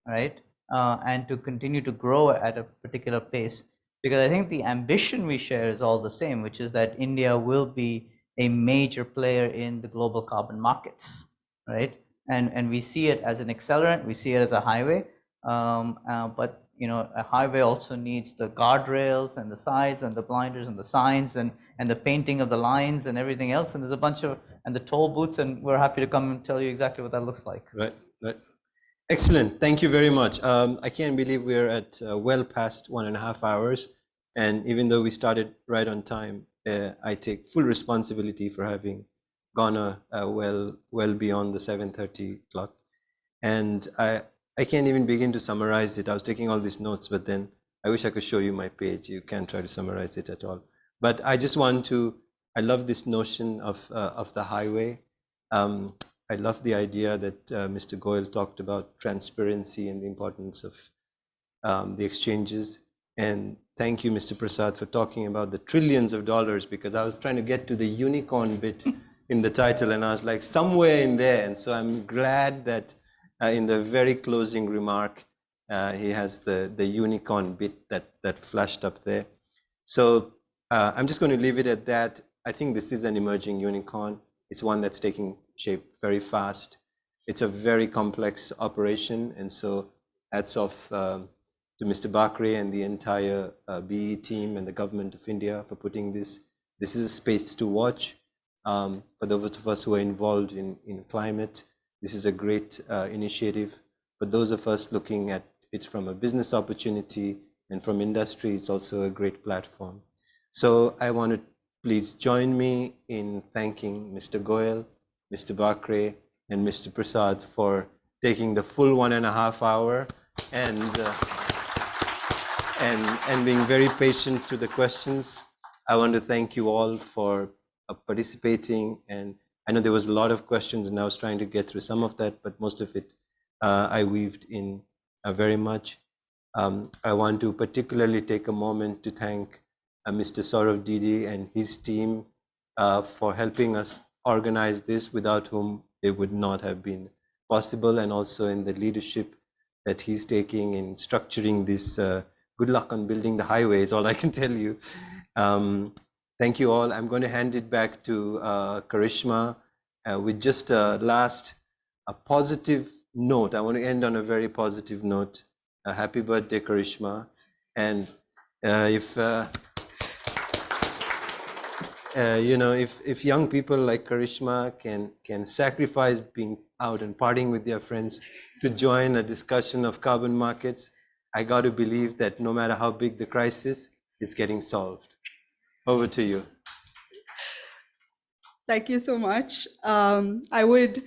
right, and to continue to grow at a particular pace. Because I think the ambition we share is all the same, which is that India will be a major player in the global carbon markets, right? And we see it as an accelerant, we see it as a highway, but a highway also needs the guardrails and the sides and the blinders and the signs and the painting of the lines and everything else, and there's a bunch of, and the toll booths, and we're happy to come and tell you exactly what that looks like. Right. Excellent, thank you very much. I can't believe we're at well past 1.5 hours, and even though we started right on time, I take full responsibility for having gone well beyond the 7:30 clock, and I can't even begin to summarize it. I was taking all these notes, but then I wish I could show you my page. You can't try to summarize it at all. But I just want to, I love this notion of the highway. I love the idea that Mr. Goel talked about transparency and the importance of the exchanges. And thank you, Mr. Prasad, for talking about the trillions of dollars, because I was trying to get to the unicorn bit in the title, and I was like somewhere in there. And so I'm glad that in the very closing remark, he has the unicorn bit that flashed up there. So I'm just going to leave it at that. I think this is an emerging unicorn. It's one that's taking shape very fast. It's a very complex operation, and so hats off to Mr. Bakre and the entire BE team and the government of India for putting this. This is a space to watch. For those of us who are involved in climate, this is a great initiative. For those of us looking at it from a business opportunity and from industry, it's also a great platform. So I want to please join me in thanking Mr. Goel, Mr. Bakre, and Mr. Prasad for taking the full 1.5 hour and being very patient through the questions. I want to thank you all for participating. And I know there was a lot of questions and I was trying to get through some of that, but most of it I weaved in very much. I want to particularly take a moment to thank Mr. Saurav Didi and his team for helping us organize this, without whom it would not have been possible, and also in the leadership that he's taking in structuring this. Good luck on building the highway is all I can tell you. Thank you all. I'm going to hand it back to Karishma with just a positive note. I want to end on a very positive note. Happy birthday, Karishma. And if young people like Karishma can sacrifice being out and partying with their friends to join a discussion of carbon markets, I got to believe that no matter how big the crisis, it's getting solved. Over to you. Thank you so much. I would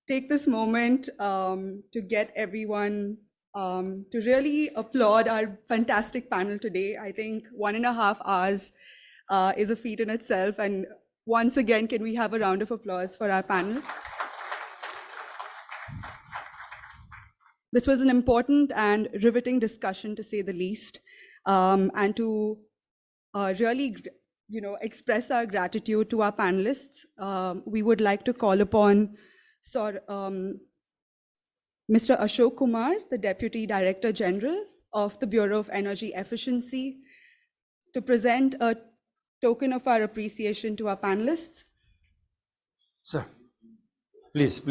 take this moment to get everyone to really applaud our fantastic panel today. I think 1.5 hours is a feat in itself. And once again, can we have a round of applause for our panel? This was an important and riveting discussion, to say the least, and to really express our gratitude to our panelists. We would like to call upon Mr. Ashok Kumar, the Deputy Director General of the Bureau of Energy Efficiency, to present a token of our appreciation to our panelists. Sir, please.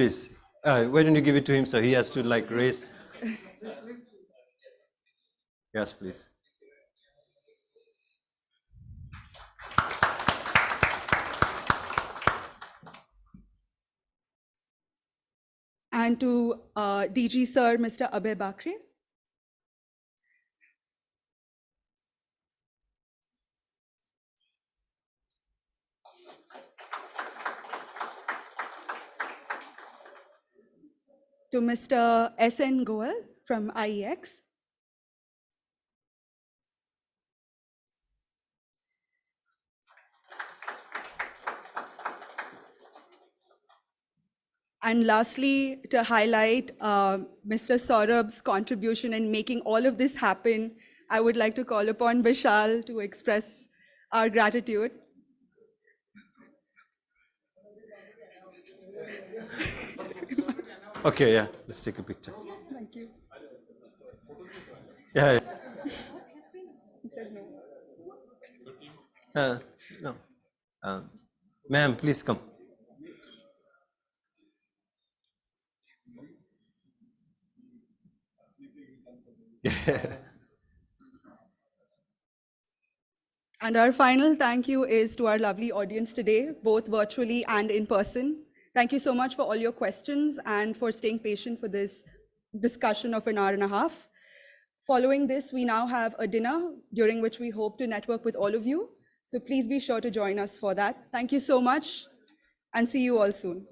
Why don't you give it to him, sir? He has to race. Yes, please. And to DG Sir, Mr. Abhay Bakre. To Mr. S.N. Goel from IEX. And lastly, to highlight Mr. Saurabh's contribution in making all of this happen, I would like to call upon Bishal to express our gratitude. Okay, yeah, let's take a picture. Thank you. Yeah. He said no. No. Ma'am, please come. And our final thank you is to our lovely audience today, both virtually and in person. Thank you so much for all your questions and for staying patient for this discussion of 1.5 hours. Following this, we now have a dinner during which we hope to network with all of you. So please be sure to join us for that. Thank you so much and see you all soon.